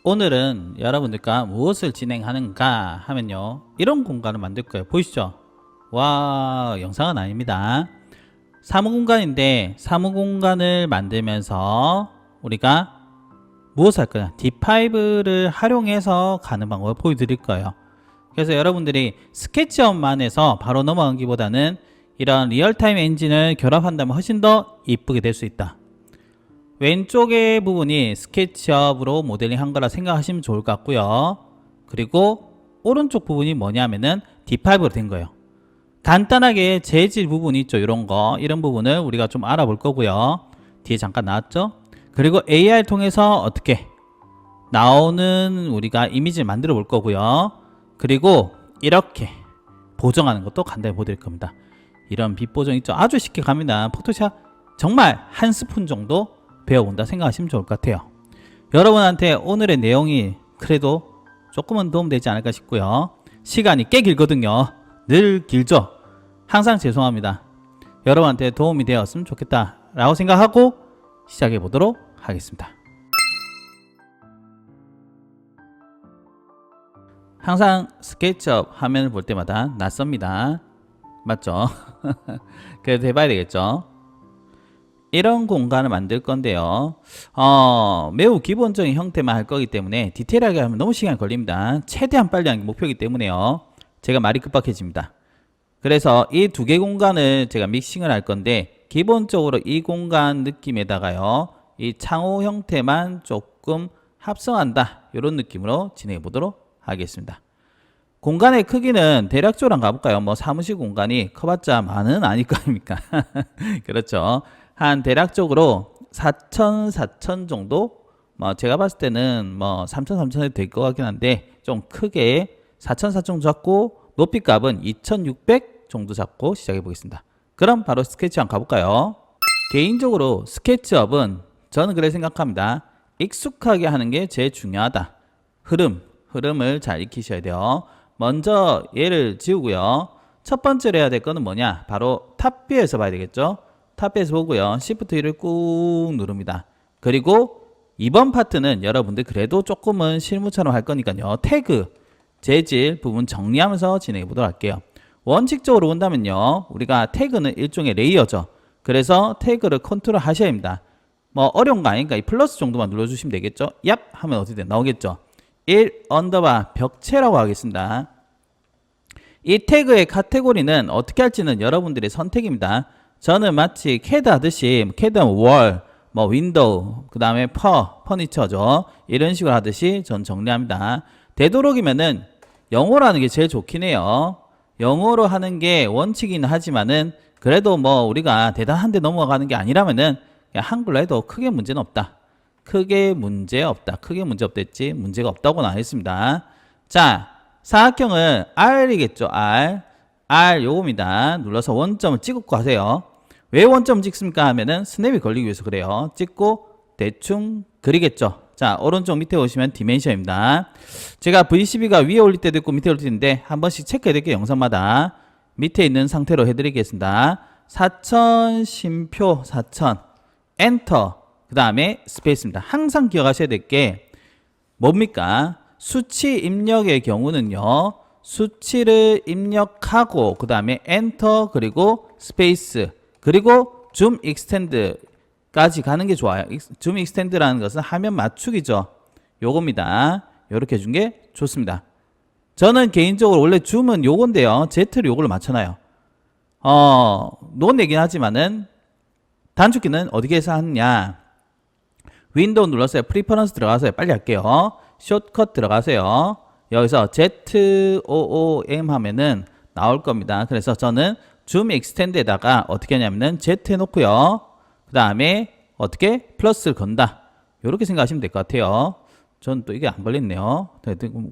오늘은 여러분들과 무엇을 진행하는가 하면요, 이런 공간을 만들 거예요. 보이시죠? 와, 영상은 아닙니다. 사무공간인데, 사무공간을 만들면서 우리가 무엇을 할 거냐, D5를 활용해서 가는 방법을 보여드릴 거예요. 그래서 여러분들이 스케치업만 해서 바로 넘어가기보다는 이런 리얼타임 엔진을 결합한다면 훨씬 더 이쁘게 될 수 있다. 왼쪽의 부분이 스케치업으로 모델링 한 거라 생각하시면 좋을 것 같고요. 그리고 오른쪽 부분이 뭐냐면은 D5로 된 거예요. 간단하게 재질 부분이 있죠. 이런 부분을 우리가 좀 알아볼 거고요. 뒤에 잠깐 나왔죠. 그리고 AR 통해서 어떻게 나오는 우리가 이미지를 만들어 볼 거고요. 그리고 이렇게 보정하는 것도 간단히 보여드릴 겁니다. 이런 빛 보정 있죠. 아주 쉽게 갑니다. 포토샵 정말 한 스푼 정도 배워본다 생각하시면 좋을 것 같아요. 여러분한테 오늘의 내용이 그래도 조금은 도움되지 않을까 싶고요. 시간이 꽤 길거든요. 늘 길죠. 항상 죄송합니다. 여러분한테 도움이 되었으면 좋겠다 라고 생각하고 시작해 보도록 하겠습니다. 항상 스케치업 화면을 볼 때마다 낯섭니다. 맞죠? 그래도 해봐야 되겠죠. 이런 공간을 만들 건데요. 매우 기본적인 형태만 할 거기 때문에 디테일하게 하면 너무 시간이 걸립니다. 최대한 빨리 하는 게 목표이기 때문에요. 제가 말이 급박해집니다. 그래서 이 두 개 공간을 제가 믹싱을 할 건데, 기본적으로 이 공간 느낌에다가요, 이 창호 형태만 조금 합성한다, 이런 느낌으로 진행해 보도록 하겠습니다. 공간의 크기는 대략적으로 한번 가볼까요? 뭐 사무실 공간이 커봤자 많은 아닐 거 아닙니까? 그렇죠. 한 대략적으로 4,000 정도? 제가 봤을 때는 3,000 해도 될 것 같긴 한데, 좀 크게 4,000 정도 잡고, 높이 값은 2,600 정도 잡고 시작해 보겠습니다. 그럼 바로 스케치업 가볼까요? 개인적으로 스케치업은 저는 그렇게 생각합니다. 익숙하게 하는 게 제일 중요하다. 흐름을 잘 익히셔야 돼요. 먼저 얘를 지우고요. 첫 번째로 해야 될 거는 뭐냐? 바로 탑뷰에서 봐야 되겠죠? 탑뷰에서 보고요. Shift 1을 꾹 누릅니다. 그리고 이번 파트는 여러분들 그래도 조금은 실무처럼 할 거니까요. 태그, 재질 부분 정리하면서 진행해 보도록 할게요. 원칙적으로 본다면요, 우리가 태그는 일종의 레이어죠. 그래서 태그를 컨트롤 하셔야 합니다. 어려운 거 아니니까 이 플러스 정도만 눌러주시면 되겠죠. 얍 하면 어떻게 나오겠죠. 1 언더바 벽체라고 하겠습니다. 이 태그의 카테고리는 어떻게 할지는 여러분들의 선택입니다. 저는 마치 CAD 하듯이 CAD 하면 월, 윈도우, 그 다음에 퍼니처죠. 이런 식으로 하듯이 전 정리합니다. 되도록이면은 영어로 하는 게 제일 좋긴 해요. 영어로 하는 게 원칙이긴 하지만은 그래도 우리가 대단한데 넘어가는 게 아니라면은 그냥 한글로 해도 크게 문제는 없다. 크게 문제 없다. 크게 문제 없댔지 문제가 없다고는 안 했습니다. 자, 사각형은 R이겠죠. R 요겁니다. 눌러서 원점을 찍고 가세요. 왜 원점을 찍습니까 하면은 스냅이 걸리기 위해서 그래요. 찍고 대충 그리겠죠. 자, 오른쪽 밑에 오시면 디멘션입니다. 제가 VCB가 위에 올릴 때도 있고 밑에 올릴 때도 있는데 한 번씩 체크해 드릴게요. 영상마다 밑에 있는 상태로 해드리겠습니다. 4,000 쉼표 4,000 엔터, 그 다음에 스페이스입니다. 항상 기억하셔야 될 게 뭡니까? 수치 입력의 경우는요, 수치를 입력하고 그 다음에 엔터 그리고 스페이스 그리고 줌 익스텐드까지 가는 게 좋아요. 줌 익스텐드라는 것은 화면 맞추기죠. 요겁니다. 요렇게 해준 게 좋습니다. 저는 개인적으로 원래 줌은 요건데요, Z를 요걸로 맞춰놔요. 논 얘기는 하지만은 단축키는 어디에서 하느냐, 윈도우 눌러서요, 프리퍼런스 들어가서요, 빨리 할게요. 숏컷 들어가세요. 여기서 ZOOM 하면은 나올 겁니다. 그래서 저는 줌 익스텐드에다가 어떻게 하냐면은 Z 해놓고요, 그 다음에 어떻게 플러스를 건다, 이렇게 생각하시면 될 것 같아요. 전 또 이게 안 걸렸네요.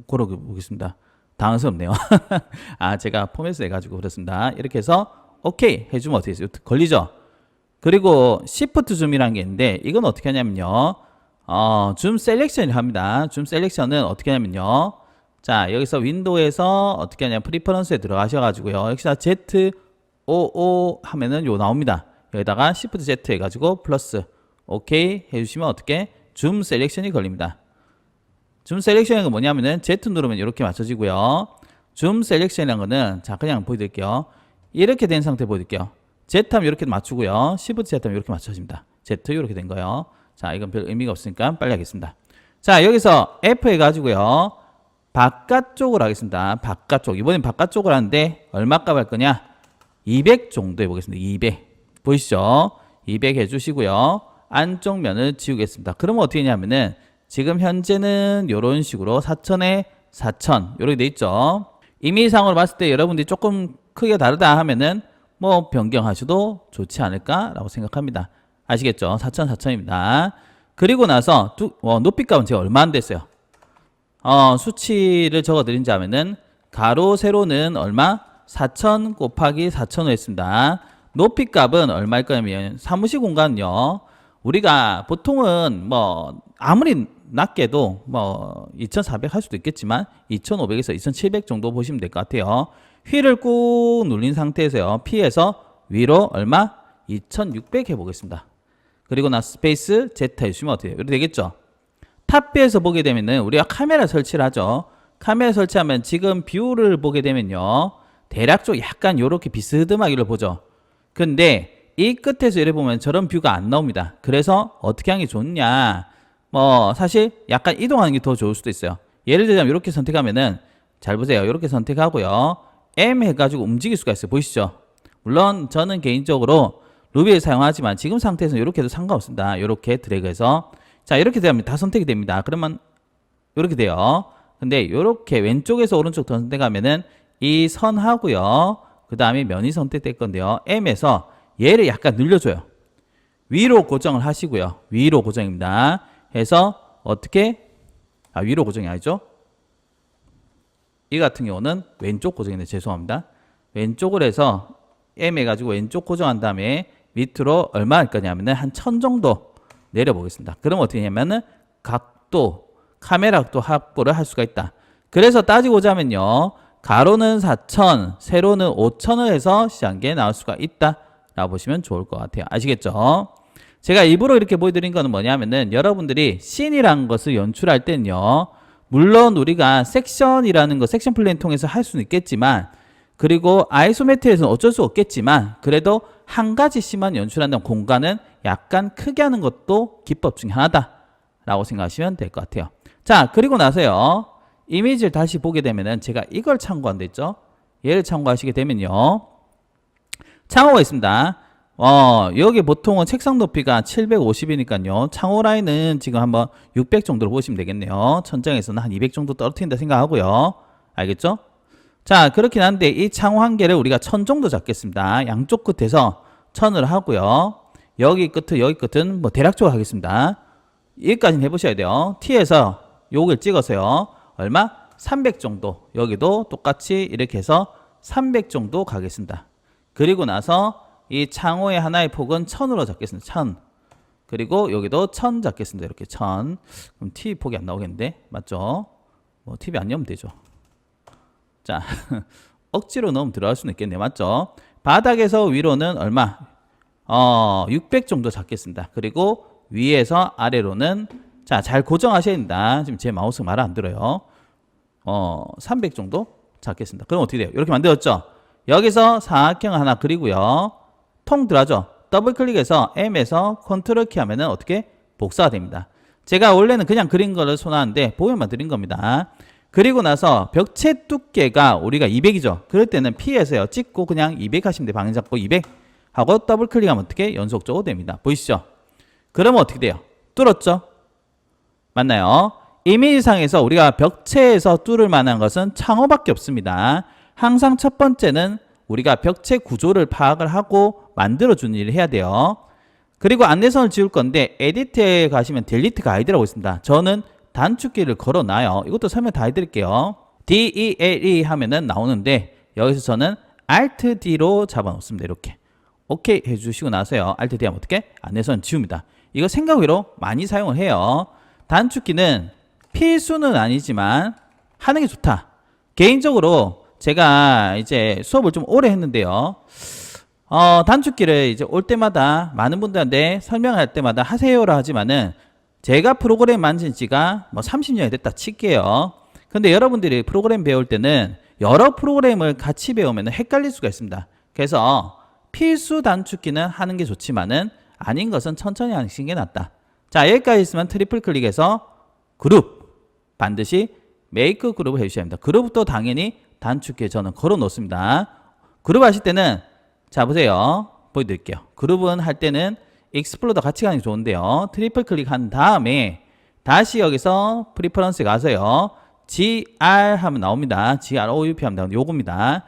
고르게 보겠습니다. 당황스럽네요. 제가 포맷을 해가지고 그렇습니다. 이렇게 해서 오케이 해주면 어떻게 돼요? 걸리죠? 그리고 시프트 줌이라는 게 있는데, 이건 어떻게 하냐면요, 줌 셀렉션을 합니다. 줌 셀렉션은 어떻게 하냐면요, 자, 여기서 윈도우에서 어떻게 하냐면 프리퍼런스에 들어가셔가지고요, 여기서 ZOO 하면은 요 나옵니다. 여기다가 시프트 Z 해가지고 플러스 오케이 해주시면 어떻게 줌 셀렉션이 걸립니다. 줌 셀렉션이란 건 뭐냐면은 Z 누르면 이렇게 맞춰지고요. 줌 셀렉션이란 거는 자 그냥 보여드릴게요. 이렇게 된 상태 보여드릴게요. Z 하면 이렇게 맞추고요. Shift Z 하면 이렇게 맞춰집니다. Z 이렇게 된 거예요. 자 이건 별 의미가 없으니까 빨리 하겠습니다. 자 여기서 F 해가지고요. 바깥쪽으로 하겠습니다. 바깥쪽. 이번엔 바깥쪽으로 하는데 얼마 값 할 거냐? 200 정도 해보겠습니다. 200. 보이시죠? 200 해주시고요. 안쪽 면을 지우겠습니다. 그러면 어떻게 하냐면은 지금 현재는 이런 식으로 4000에 4000 이렇게 돼 있죠. 임의상으로 봤을 때 여러분들이 조금 크게 다르다 하면은 뭐 변경하셔도 좋지 않을까라고 생각합니다. 아시겠죠? 4000, 4000입니다. 그리고 나서 높이 값은 제가 얼마 안 됐어요. 수치를 적어드린지 하면은 가로 세로는 얼마? 4000 곱하기 4000을 했습니다. 높이 값은 얼마일 거냐면 사무실 공간은요. 우리가 보통은 뭐 아무리 낮게도 뭐 2400 할 수도 있겠지만 2500에서 2700 정도 보시면 될 것 같아요. 휠을 꾹 눌린 상태에서요. P에서 위로 얼마? 2600 해보겠습니다. 그리고 나 스페이스 Z 해주시면 어떻게 돼요? 이렇게 되겠죠? 탑뷰에서 보게 되면은 우리가 카메라 설치를 하죠. 카메라 설치하면 지금 뷰를 보게 되면요. 대략적으로 약간 요렇게 비스듬하기를 보죠. 근데 이 끝에서 이래 보면 저런 뷰가 안 나옵니다. 그래서 어떻게 하는 게 좋냐? 뭐 사실 약간 이동하는 게 더 좋을 수도 있어요. 예를 들자면 이렇게 선택하면은 잘 보세요. 이렇게 선택하고요. M 해가지고 움직일 수가 있어요. 보이시죠? 물론 저는 개인적으로 루비를 사용하지만 지금 상태에서는 이렇게 해도 상관없습니다. 이렇게 드래그해서 자 이렇게 되면 다 선택이 됩니다. 그러면 이렇게 돼요. 근데 이렇게 왼쪽에서 오른쪽 더 선택하면은 이 선하고요. 그 다음에 면이 선택될 건데요. M에서 얘를 약간 늘려줘요. 위로 고정을 하시고요. 위로 고정입니다. 해서 어떻게? 위로 고정이 아니죠? 이 같은 경우는 왼쪽 고정인데 죄송합니다. 왼쪽을 해서 M 해가지고 왼쪽 고정한 다음에 밑으로 얼마 할 거냐면은 한 1000 정도 내려보겠습니다. 그럼 어떻게 하냐면은 각도, 카메라 각도 확보를 할 수가 있다. 그래서 따지고자 하면요. 가로는 4000, 세로는 5000을 해서 시작에 나올 수가 있다. 라고 보시면 좋을 것 같아요. 아시겠죠? 제가 일부러 이렇게 보여드린 거는 뭐냐면은 여러분들이 씬이라는 것을 연출할 때는요. 물론 우리가 섹션이라는 거, 섹션 플레인 통해서 할 수는 있겠지만 그리고 아이소메트리에서는 어쩔 수 없겠지만 그래도 한 가지 씬만 연출한다면 공간은 약간 크게 하는 것도 기법 중에 하나다. 라고 생각하시면 될 것 같아요. 자, 그리고 나서요. 이미지를 다시 보게 되면은 제가 이걸 참고한다 했죠. 얘를 참고하시게 되면요. 창호가 있습니다. 여기 보통은 책상 높이가 750이니까요. 창호 라인은 지금 한번 600 정도로 보시면 되겠네요. 천장에서는 한 200 정도 떨어뜨린다 생각하고요. 알겠죠? 자, 그렇긴 한데 이 창호 한 개를 우리가 1000 정도 잡겠습니다. 양쪽 끝에서 1000을 하고요. 여기 끝은 뭐 대략적으로 하겠습니다. 여기까지는 해보셔야 돼요. T에서 요걸 찍어서요. 얼마? 300 정도. 여기도 똑같이 이렇게 해서 300 정도 가겠습니다. 그리고 나서 이 창호의 하나의 폭은 1000으로 잡겠습니다. 1000. 그리고 여기도 1000 잡겠습니다. 이렇게 1000. 그럼 TV 폭이 안 나오겠는데? 맞죠? 뭐 TV 안 넣으면 되죠. 자, 억지로 넣으면 들어갈 수는 있겠네요. 맞죠? 바닥에서 위로는 얼마? 600 정도 잡겠습니다. 그리고 위에서 아래로는 자, 잘 고정하셔야 된다. 지금 제 마우스 말 안 들어요. 300 정도 잡겠습니다. 그럼 어떻게 돼요? 이렇게 만들었죠? 여기서 사각형 하나 그리고요. 통 들어가죠? 더블 클릭해서 M에서 컨트롤 키 하면은 어떻게? 복사가 됩니다. 제가 원래는 그냥 그린 거를 손하는데 보여만 드린 겁니다. 그리고 나서 벽체 두께가 우리가 200이죠. 그럴 때는 P에서요. 찍고 그냥 200 하시면 돼요. 방향 잡고 200 하고 더블 클릭하면 어떻게? 연속적으로 됩니다. 보이시죠? 그러면 어떻게 돼요? 뚫었죠? 맞나요? 이미지상에서 우리가 벽체에서 뚫을 만한 것은 창호밖에 없습니다. 항상 첫 번째는 우리가 벽체 구조를 파악을 하고 만들어주는 일을 해야 돼요. 그리고 안내선을 지울 건데 에디트에 가시면 델리트 가이드라고 있습니다. 저는 단축키를 걸어놔요. 이것도 설명 다 해드릴게요. DELE 하면은 나오는데 여기서 저는 Alt D로 잡아놓습니다. 이렇게 오케이 해주시고 나서요. Alt D 하면 어떻게? 안내선 지웁니다. 이거 생각외로 많이 사용을 해요. 단축키는 필수는 아니지만 하는 게 좋다. 개인적으로 제가 이제 수업을 좀 오래 했는데요. 단축키를 이제 올 때마다 많은 분들한테 설명할 때마다 하세요라 하지만은 제가 프로그램 만진 지가 뭐 30년이 됐다 칠게요. 근데 여러분들이 프로그램 배울 때는 여러 프로그램을 같이 배우면 헷갈릴 수가 있습니다. 그래서 필수 단축키는 하는 게 좋지만은 아닌 것은 천천히 하시는 게 낫다. 자, 여기까지 있으면 트리플 클릭해서 그룹 반드시 메이크 그룹을 해주셔야 합니다. 그룹도 당연히 단축키에 저는 걸어 놓습니다. 그룹 하실 때는 자 보세요. 보여드릴게요. 그룹은 할 때는 익스플로더 같이 가는 게 좋은데요. 트리플 클릭한 다음에 다시 여기서 프리퍼런스 가서요. GR 하면 나옵니다. GROUP 하면 나옵니다. 요겁니다.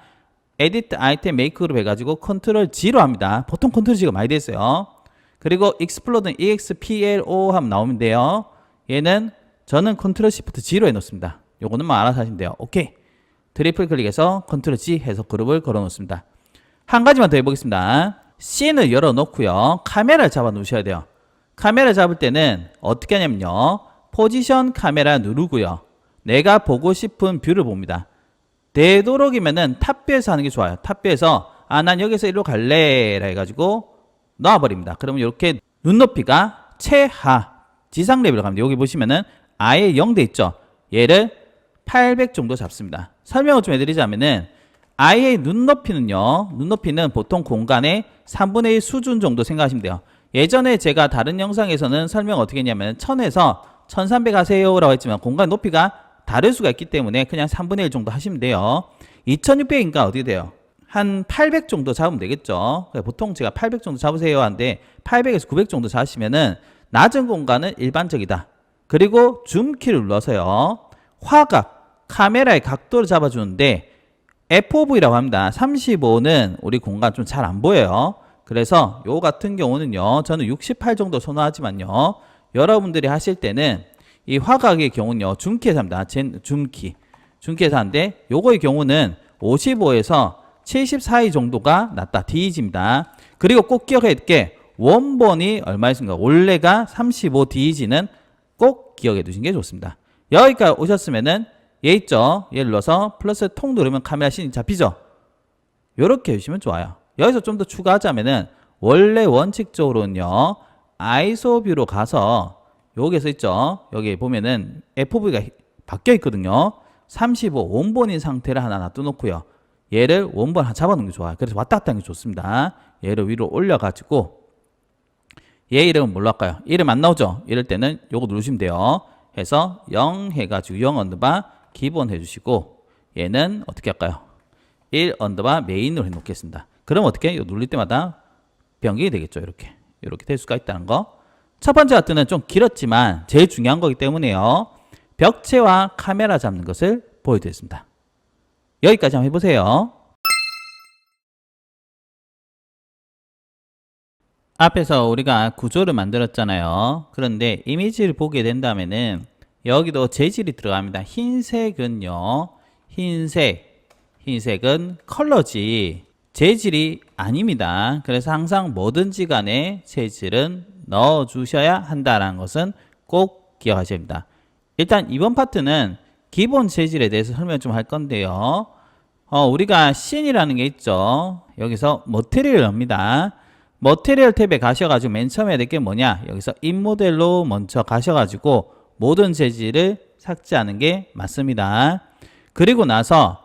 에디트 아이템 메이크 그룹 해가지고 컨트롤 G로 합니다. 보통 컨트롤 G가 많이 됐어요. 그리고 익스플로더는 EXPLO 하면 나오는데요. 얘는 저는 컨트롤 시프트 G로 해놓습니다. 요거는 뭐 알아서 하시면 돼요. 오케이. 트리플 클릭해서 컨트롤 G 해서 그룹을 걸어 놓습니다. 한 가지만 더 해보겠습니다. 씬을 열어 놓고요. 카메라를 잡아 놓으셔야 돼요. 카메라 잡을 때는 어떻게 하냐면요. 포지션 카메라 누르고요. 내가 보고 싶은 뷰를 봅니다. 되도록이면은 탑뷰에서 하는 게 좋아요. 탑뷰에서 난 여기서 이리로 갈래 라 해가지고 놔버립니다. 그러면 이렇게 눈높이가 최하 지상 레벨로 갑니다. 여기 보시면은 아예 0돼 있죠. 얘를 800 정도 잡습니다. 설명을 좀 해드리자면은 아예 눈높이는 보통 공간의 3분의 1 수준 정도 생각하시면 돼요. 예전에 제가 다른 영상에서는 설명 어떻게 했냐면 1000에서 1300 하세요 라고 했지만 공간 높이가 다를 수가 있기 때문에 그냥 3분의 1 정도 하시면 돼요. 2600인가 어떻게 돼요? 한 800 정도 잡으면 되겠죠. 보통 제가 800 정도 잡으세요 하는데 800에서 900 정도 잡으시면은 낮은 공간은 일반적이다. 그리고 줌키를 눌러서요. 화각, 카메라의 각도를 잡아주는데 FOV라고 합니다. 35는 우리 공간 좀 잘 안 보여요. 그래서 요 같은 경우는요. 저는 68 정도 선호하지만요. 여러분들이 하실 때는 이 화각의 경우는요. 줌키에서 합니다. 줌키에서 하는데 요거의 경우는 55에서 70 사이 정도가 낫다. DEG입니다. 그리고 꼭 기억해야 될 게 원본이 얼마였습니까? 원래가 35 DEG는 꼭 기억해 두시는 게 좋습니다. 여기까지 오셨으면은 얘 있죠? 얘 눌러서 플러스 통 누르면 카메라 씬이 잡히죠? 요렇게 해주시면 좋아요. 여기서 좀 더 추가하자면은 원래 원칙적으로는요. 아이소 뷰로 가서 여기서 있죠? 여기 보면은 FOV가 바뀌어 있거든요. 35 원본인 상태를 하나 놔둬놓고요. 얘를 원본 하나 잡아놓는 게 좋아요. 그래서 왔다 갔다 하는 게 좋습니다. 얘를 위로 올려가지고 얘 이름은 뭘로 할까요? 이름 안 나오죠? 이럴 때는 요거 누르시면 돼요. 해서 0 해가지고 0 언더바 기본 해주시고 얘는 어떻게 할까요? 1 언더바 메인으로 해놓겠습니다. 그럼 어떻게? 이거 눌릴 때마다 변경이 되겠죠. 이렇게 될 수가 있다는 거. 첫 번째 같은 좀 길었지만 제일 중요한 거기 때문에요. 벽체와 카메라 잡는 것을 보여드렸습니다. 여기까지 한번 해보세요. 앞에서 우리가 구조를 만들었잖아요. 그런데 이미지를 보게 된다면은 여기도 재질이 들어갑니다. 흰색은요. 흰색은 컬러지 재질이 아닙니다. 그래서 항상 뭐든지 간에 재질은 넣어 주셔야 한다는 것은 꼭 기억하셔야 합니다. 일단 이번 파트는 기본 재질에 대해서 설명 좀 할 건데요. 우리가 씬이라는 게 있죠. 여기서 머티리얼을 합니다. 머티리얼 탭에 가셔가지고 맨 처음에 해야 될 게 뭐냐? 여기서 인모델로 먼저 가셔가지고 모든 재질을 삭제하는 게 맞습니다. 그리고 나서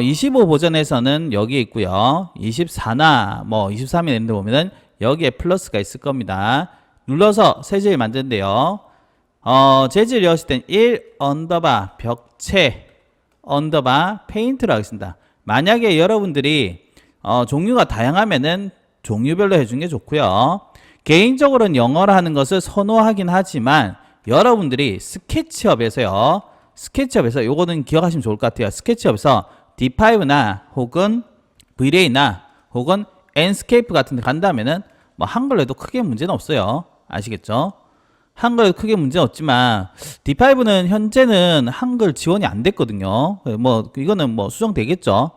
25 버전에서는 여기 있고요. 24나 뭐 23이 되는데 보면은 여기에 플러스가 있을 겁니다. 눌러서 새 재질 만드는데요. 재질 여실 땐 1 언더바 벽체 언더바 페인트로 하겠습니다. 만약에 여러분들이 종류가 다양하면은 종류별로 해주는 게 좋고요. 개인적으로는 영어로 하는 것을 선호하긴 하지만 여러분들이 스케치업에서 요거는 기억하시면 좋을 것 같아요. 스케치업에서 D5나 혹은 V-Ray나 혹은 Enscape 같은 데 간다면은 뭐 한글로 해도 크게 문제는 없어요. 아시겠죠? 한글 크게 문제는 없지만 D5는 현재는 한글 지원이 안 됐거든요. 뭐 이거는 뭐 수정되겠죠.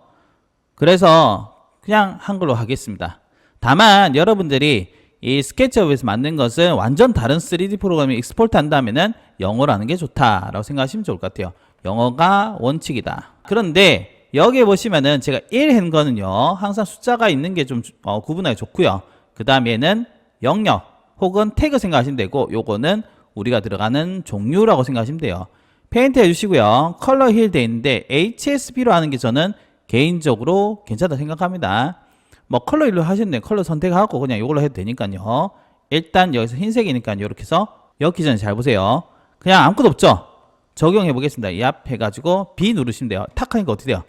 그래서 그냥 한글로 하겠습니다. 다만 여러분들이 이 스케치업에서 만든 것은 완전 다른 3D 프로그램에 익스포트 한다면은 영어로 하는 게 좋다라고 생각하시면 좋을 것 같아요. 영어가 원칙이다. 그런데 여기에 보시면은 제가 1 한 거는요. 항상 숫자가 있는 게 좀 구분하기 좋고요. 그 다음에는 영역 혹은 태그 생각하시면 되고 요거는 우리가 들어가는 종류라고 생각하시면 돼요. 페인트 해주시고요. 컬러 힐 돼 있는데 HSB로 하는 게 저는 개인적으로 괜찮다 생각합니다. 뭐 컬러 힐로 하셨네. 컬러 선택하고 그냥 이걸로 해도 되니까요. 일단 여기서 흰색이니까 이렇게 해서 여기 전에 잘 보세요. 그냥 아무것도 없죠? 적용해 보겠습니다. 이 앞 해가지고 B 누르시면 돼요. 탁 하니까 어떻게 돼요?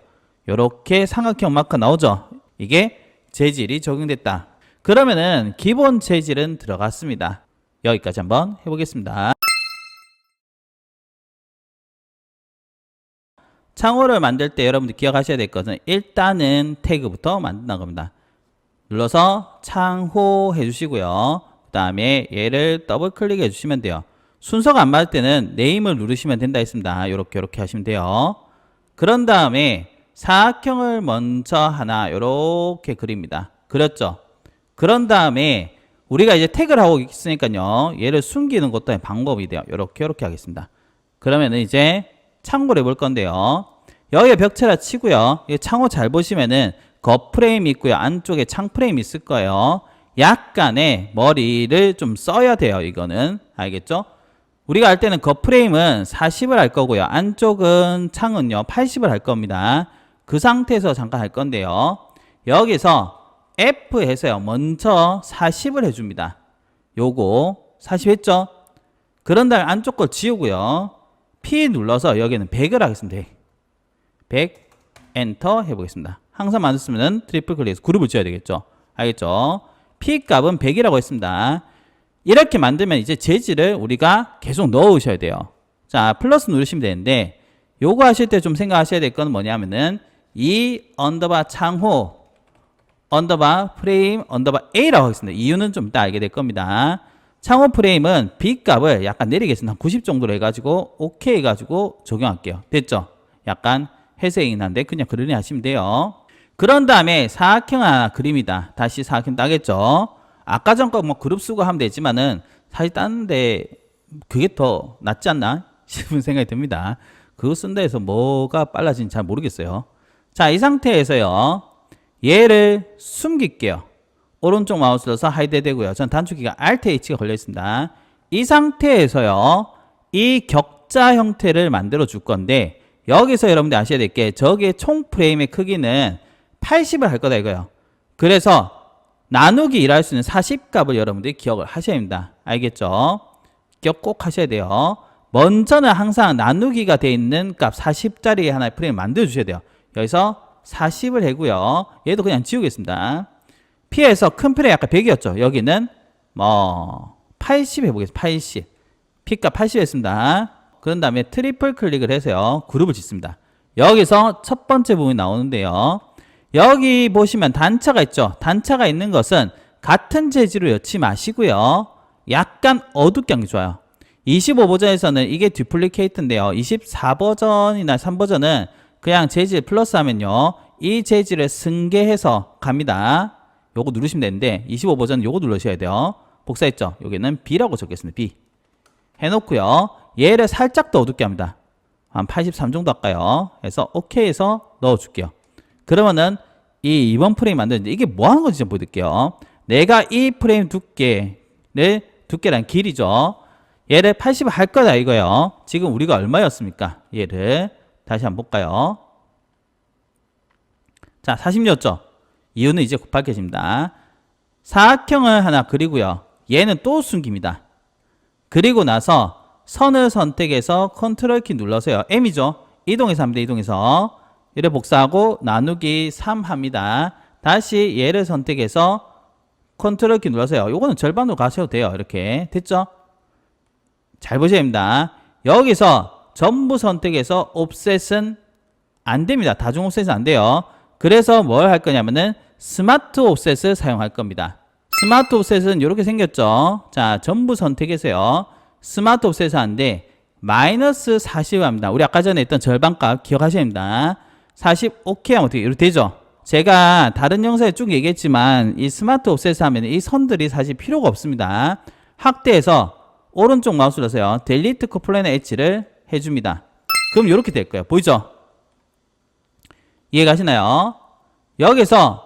이렇게 삼각형 마크 나오죠? 이게 재질이 적용됐다. 그러면은 기본 재질은 들어갔습니다. 여기까지 한번 해보겠습니다. 창호를 만들 때 여러분들 기억하셔야 될 것은 일단은 태그부터 만든다는 겁니다. 눌러서 창호 해주시고요. 그 다음에 얘를 더블 클릭해 주시면 돼요. 순서가 안 맞을 때는 네임을 누르시면 된다 했습니다. 이렇게 하시면 돼요. 그런 다음에 사각형을 먼저 하나 이렇게 그립니다. 그렸죠? 그런 다음에 우리가 이제 태그를 하고 있으니까요. 얘를 숨기는 것도 방법이 돼요. 이렇게 하겠습니다. 그러면은 이제 창호를 해볼 건데요. 여기에 벽체라 치고요. 이 창호 잘 보시면은 겉 프레임이 있고요. 안쪽에 창 프레임이 있을 거예요. 약간의 머리를 좀 써야 돼요. 이거는 알겠죠? 우리가 할 때는 겉 프레임은 40을 할 거고요. 안쪽은 창은요 80을 할 겁니다. 그 상태에서 잠깐 할 건데요. 여기서 F 해서요. 먼저 40을 해줍니다. 요거 40 했죠? 그런 다음에 안쪽 걸 지우고요. P 눌러서 여기는 100을 하겠습니다. 100 엔터 해보겠습니다. 항상 만들었으면 트리플 클릭해서 그룹을 지어야 되겠죠. 알겠죠? P 값은 100이라고 했습니다. 이렇게 만들면 이제 재질을 우리가 계속 넣으셔야 돼요. 자, 플러스 누르시면 되는데 요거 하실 때 좀 생각하셔야 될 건 뭐냐면은 이 언더바 창호 언더바 프레임 언더바 A라고 하겠습니다. 이유는 좀 이따 알게 될 겁니다. 창호 프레임은 B 값을 약간 내리겠습니다. 한 90 정도로 해가지고 OK 해가지고 적용할게요. 됐죠? 약간 회색이긴 한데 그냥 그러니 하시면 돼요. 그런 다음에 사각형 하나 그립니다. 다시 사각형 따겠죠? 아까 전 거 뭐 그룹 쓰고 하면 되지만은 사실 따는데 그게 더 낫지 않나 싶은 생각이 듭니다. 그거 쓴다 해서 뭐가 빨라진지 잘 모르겠어요. 자, 이 상태에서요. 얘를 숨길게요. 오른쪽 마우스 눌러서 하이드 되고요. 전 단축키가 Alt H가 걸려 있습니다. 이 상태에서요. 이 격자 형태를 만들어 줄 건데 여기서 여러분들 아셔야 될 게 저기의 총 프레임의 크기는 80을 할 거다 이거예요. 그래서 나누기 일할 수 있는 40값을 여러분들이 기억을 하셔야 합니다. 알겠죠? 기억 꼭 하셔야 돼요. 먼저는 항상 나누기가 되어 있는 값 40짜리 하나의 프레임 만들어 주셔야 돼요. 여기서 40을 해고요. 얘도 그냥 지우겠습니다. P에서 큰 프레임 아까 100이었죠. 여기는 뭐 80 해보겠습니다. 80. P값 80 했습니다. 그런 다음에 트리플 클릭을 해서요. 그룹을 짓습니다. 여기서 첫 번째 부분이 나오는데요. 여기 보시면 단차가 있죠. 단차가 있는 것은 같은 재질로 엮지 마시고요. 약간 어둡게 하는 게 좋아요. 25버전에서는 이게 듀플리케이트인데요. 24버전이나 3버전은 그냥 재질 플러스 하면요. 이 재질을 승계해서 갑니다. 요거 누르시면 되는데 25버전 요거 누르셔야 돼요. 복사했죠. 여기는 B라고 적겠습니다. B. 해놓고요. 얘를 살짝 더 어둡게 합니다. 한 83 정도 할까요? 해서 OK 해서 넣어줄게요. 그러면은 이 이번 프레임 만드는데 이게 뭐 하는 건지 좀 보여드릴게요. 내가 이 프레임 두께란 길이죠. 얘를 80 할 거다 이거예요. 지금 우리가 얼마였습니까? 얘를 다시 한번 볼까요? 자, 40였죠? 이유는 이제 밝혀집니다. 사각형을 하나 그리고요. 얘는 또 숨깁니다. 그리고 나서 선을 선택해서 컨트롤 키 눌러서요. M이죠? 이동해서 합니다. 이동해서. 얘를 복사하고 나누기 3 합니다. 다시 얘를 선택해서 컨트롤 키 눌러서요. 요거는 절반으로 가셔도 돼요. 이렇게. 됐죠? 잘 보셔야 됩니다. 여기서 전부 선택해서 옵셋은 안 됩니다. 다중 옵셋은 안 돼요. 그래서 뭘 할 거냐면은 스마트 옵셋을 사용할 겁니다. 스마트 옵셋은 이렇게 생겼죠. 자, 전부 선택해서요. 스마트 옵셋을 하는데 마이너스 40을 합니다. 우리 아까 전에 했던 절반값 기억하셔야 됩니다. 40 오케이 하면 어떻게 이렇게 되죠? 제가 다른 영상에 쭉 얘기했지만 이 스마트 옵셋을 하면 이 선들이 사실 필요가 없습니다. 확대해서 오른쪽 마우스 눌러서요. 델리트 커플라인 H를 해줍니다. 그럼 이렇게 될 거예요. 보이죠? 이해가시나요? 여기서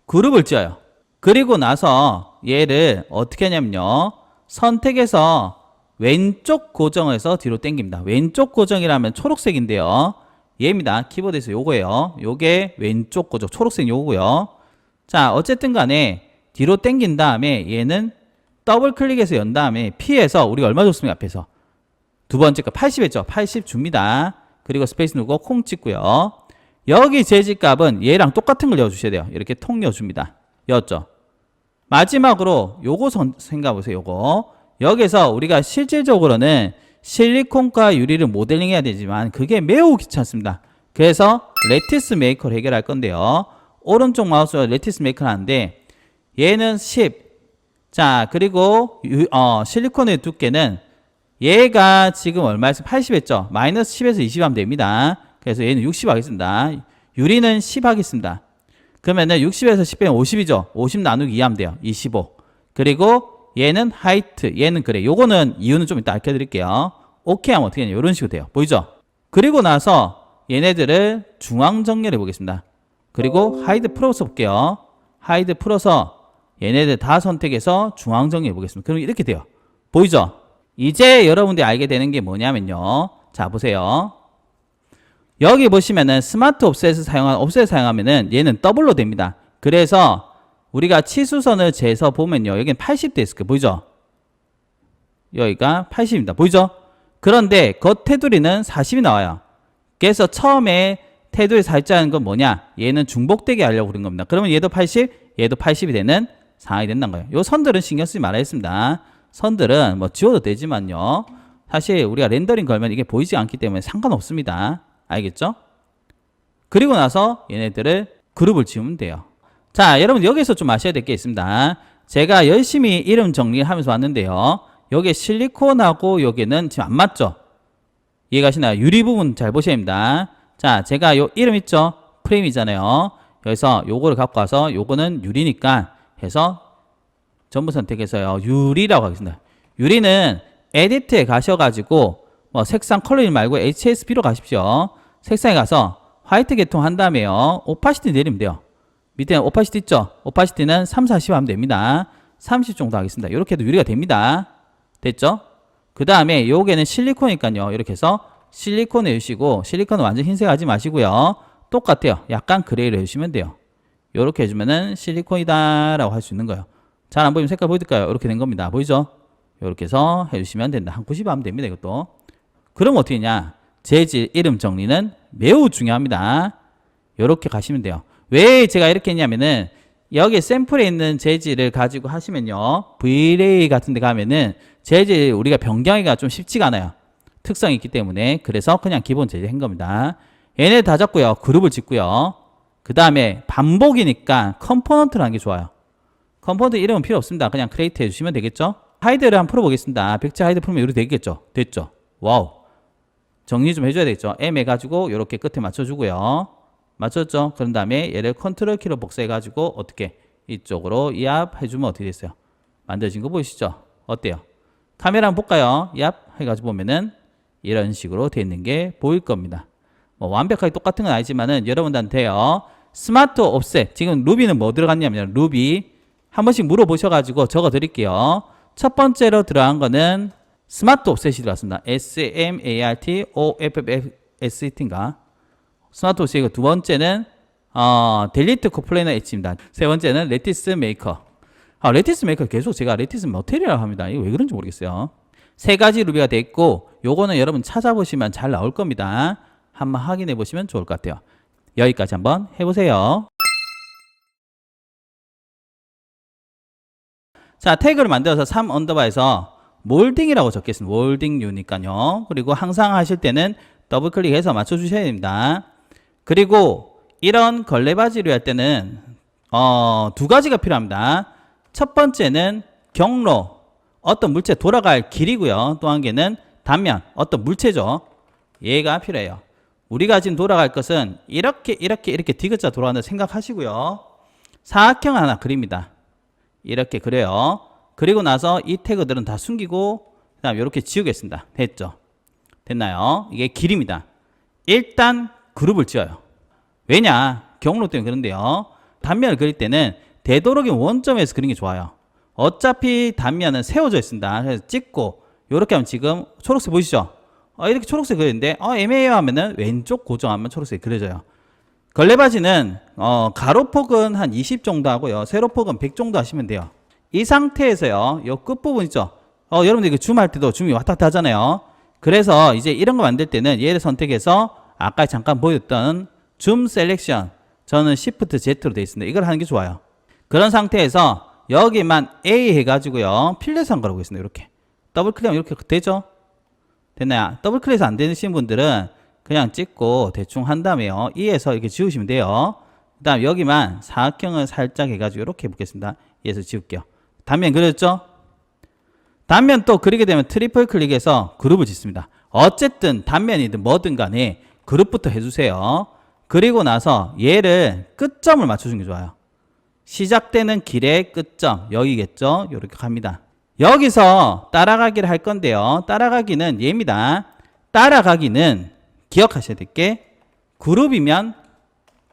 그룹을 지어요. 그리고 나서 얘를 어떻게 하냐면요. 선택해서 왼쪽 고정에서 뒤로 당깁니다. 왼쪽 고정이라면 초록색인데요. 얘입니다. 키보드에서 요거예요. 요게 왼쪽 고정, 초록색 요거고요. 자, 어쨌든 간에 뒤로 당긴 다음에 얘는 더블 클릭해서 연 다음에 P에서 우리가 얼마 줬습니까? 앞에서 두 번째 거 80 했죠? 80 줍니다. 그리고 스페이스 누르고 콩 찍고요. 여기 재질값은 얘랑 똑같은 걸 넣어주셔야 돼요. 이렇게 통 넣어줍니다. 였죠? 마지막으로 요거 생각해보세요. 요거 여기서 우리가 실질적으로는 실리콘과 유리를 모델링 해야 되지만 그게 매우 귀찮습니다. 그래서 레티스 메이커를 해결할 건데요. 오른쪽 마우스로 레티스 메이커를 하는데 얘는 10. 자, 그리고 실리콘의 두께는 얘가 지금 얼마였어? 80 했죠? 마이너스 10에서 20 하면 됩니다. 그래서 얘는 60 하겠습니다. 유리는 10 하겠습니다. 그러면은 60에서 10 빼면 50이죠? 50 나누기 2 하면 돼요. 25. 그리고 얘는 하이트, 얘는 그래. 요거는 이유는 좀 이따 알려드릴게요. 오케이 하면 어떻게 되냐? 이런 식으로 돼요. 보이죠? 그리고 나서 얘네들을 중앙 정렬해 보겠습니다. 그리고 하이드 풀어서 볼게요. 하이드 풀어서 얘네들 다 선택해서 중앙 정렬해 보겠습니다. 그럼 이렇게 돼요. 보이죠? 이제 여러분들이 알게 되는 게 뭐냐면요. 자, 보세요. 여기 보시면은 스마트 옵셋을 사용하면은 얘는 더블로 됩니다. 그래서 우리가 치수선을 재서 보면요. 여기는 80대 있을 거예요. 보이죠? 여기가 80입니다. 보이죠? 그런데 겉 테두리는 40이 나와요. 그래서 처음에 테두리 살자는 건 뭐냐? 얘는 중복되게 하려고 그런 겁니다. 그러면 얘도 80, 얘도 80이 되는 상황이 된다는 거예요. 요 선들은 신경 쓰지 말아야 했습니다. 선들은 뭐 지워도 되지만요. 사실 우리가 렌더링 걸면 이게 보이지 않기 때문에 상관없습니다. 알겠죠? 그리고 나서 얘네들을 그룹을 지우면 돼요. 자, 여러분 여기서 좀 아셔야 될 게 있습니다. 제가 열심히 이름 정리하면서 왔는데요. 여기 실리콘하고 여기는 지금 안 맞죠? 이해가시나요? 유리 부분 잘 보셔야 됩니다. 자, 제가 요 이름 있죠? 프레임이잖아요. 여기서 요거를 갖고 와서 요거는 유리니까 해서 전부 선택해서요. 유리라고 하겠습니다. 유리는 에디트에 가셔가지고 뭐 색상 컬러링 말고 HSB로 가십시오. 색상에 가서 화이트 계통 한 다음에요. 오파시티 내리면 돼요. 밑에 오파시티 있죠? 오파시티는 3, 40 하면 됩니다. 30 정도 하겠습니다. 이렇게 해도 유리가 됩니다. 됐죠? 그 다음에 요게는 실리콘이니까요. 이렇게 해서 실리콘 해주시고 실리콘은 완전 흰색 하지 마시고요. 똑같아요. 약간 그레이를 해주시면 돼요. 이렇게 해주면은 실리콘이다 라고 할 수 있는 거예요. 잘 안 보이면 색깔 보여드릴까요? 이렇게 된 겁니다. 보이죠? 이렇게 해서 해주시면 된다. 한 90 하면 됩니다. 이것도. 그럼 어떻게 했냐? 재질 이름 정리는 매우 중요합니다. 이렇게 가시면 돼요. 왜 제가 이렇게 했냐면은 여기 샘플에 있는 재질을 가지고 하시면요. V-Ray 같은 데 가면은 재질 우리가 변경하기가 좀 쉽지가 않아요. 특성이 있기 때문에. 그래서 그냥 기본 재질 한 겁니다. 얘네 다 잡고요. 그룹을 짓고요. 그 다음에 반복이니까 컴포넌트를 하는 게 좋아요. 컴포넌트 이름은 필요 없습니다. 그냥 크리에이트 해주시면 되겠죠. 하이드를 한번 풀어보겠습니다. 백제 하이드 풀면 이렇게 되겠죠. 됐죠. 와우. 정리 좀 해줘야 되겠죠. M 해가지고 이렇게 끝에 맞춰주고요. 맞췄죠? 그런 다음에 얘를 컨트롤 키로 복사해가지고 어떻게 이쪽으로 이압 해주면 어떻게 됐어요? 만들어진 거 보이시죠? 어때요? 카메라 한번 볼까요? 이압 해가지고 보면은 이런 식으로 돼 있는 게 보일 겁니다. 뭐 완벽하게 똑같은 건 아니지만은 여러분들한테요. 스마트 옵셋. 지금 루비는 뭐 들어갔냐면 루비 한 번씩 물어보셔가지고 적어 드릴게요. 첫 번째로 들어간 거는 스마트 옵셋이 들어갔습니다. SMARTOFFSET인가? 스마트 옵셋이고 두 번째는 델리트 코플레이너 H입니다. 세 번째는 레티스 메이커. 레티스 메이커 계속 제가 레티스 머테리얼이라고 합니다. 이거 왜 그런지 모르겠어요. 세 가지 루비가 돼 있고 요거는 여러분 찾아보시면 잘 나올 겁니다. 한번 확인해 보시면 좋을 것 같아요. 여기까지 한번 해보세요. 자, 태그를 만들어서 3 언더바에서 몰딩이라고 적겠습니다. 몰딩유니까요. 그리고 항상 하실 때는 더블 클릭해서 맞춰주셔야 됩니다. 그리고 이런 걸레바지를 할 때는 두 가지가 필요합니다. 첫 번째는 경로, 어떤 물체 돌아갈 길이고요. 또 한 개는 단면, 어떤 물체죠. 얘가 필요해요. 우리가 지금 돌아갈 것은 이렇게 디귿자 돌아간다 생각하시고요. 사각형 하나 그립니다. 이렇게 그려요. 그리고 나서 이 태그들은 다 숨기고 그 다음에 이렇게 지우겠습니다. 됐죠? 됐나요? 이게 길입니다. 일단 그룹을 지어요. 왜냐? 경로 때문에 그런데요. 단면을 그릴 때는 되도록이면 원점에서 그리는 게 좋아요. 어차피 단면은 세워져 있습니다. 그래서 찍고 요렇게 하면 지금 초록색 보이시죠? 이렇게 초록색 그리는데 애매해요 하면은 왼쪽 고정하면 초록색이 그려져요. 걸레바지는 가로폭은 한 20 정도 하고요. 세로폭은 100 정도 하시면 돼요. 이 상태에서요. 요 끝부분 있죠? 여러분들 이거 줌할 때도 줌이 왔다 갔다 하잖아요. 그래서 이제 이런 거 만들 때는 얘를 선택해서 아까 잠깐 보였던 줌 셀렉션, 저는 Shift Z로 되어 있습니다. 이걸 하는 게 좋아요. 그런 상태에서 여기만 A 해가지고요. 필렛한 거라고 있습니다. 이렇게 더블 클릭하면 이렇게 되죠? 됐나요? 더블 클릭해서 안 되시는 분들은 그냥 찍고 대충 한 다음에요. E에서 이렇게 지우시면 돼요. 그 다음 여기만 사각형을 살짝 해가지고 이렇게 해보겠습니다. E에서 지울게요. 단면 그렸죠? 단면 또 그리게 되면 트리플 클릭해서 그룹을 짓습니다. 어쨌든 단면이든 뭐든 간에 그룹부터 해주세요. 그리고 나서 얘를 끝점을 맞춰주는 게 좋아요. 시작되는 길의 끝점 여기겠죠? 이렇게 갑니다. 여기서 따라가기를 할 건데요. 따라가기는 얘입니다. 따라가기는 기억하셔야 될 게 그룹이면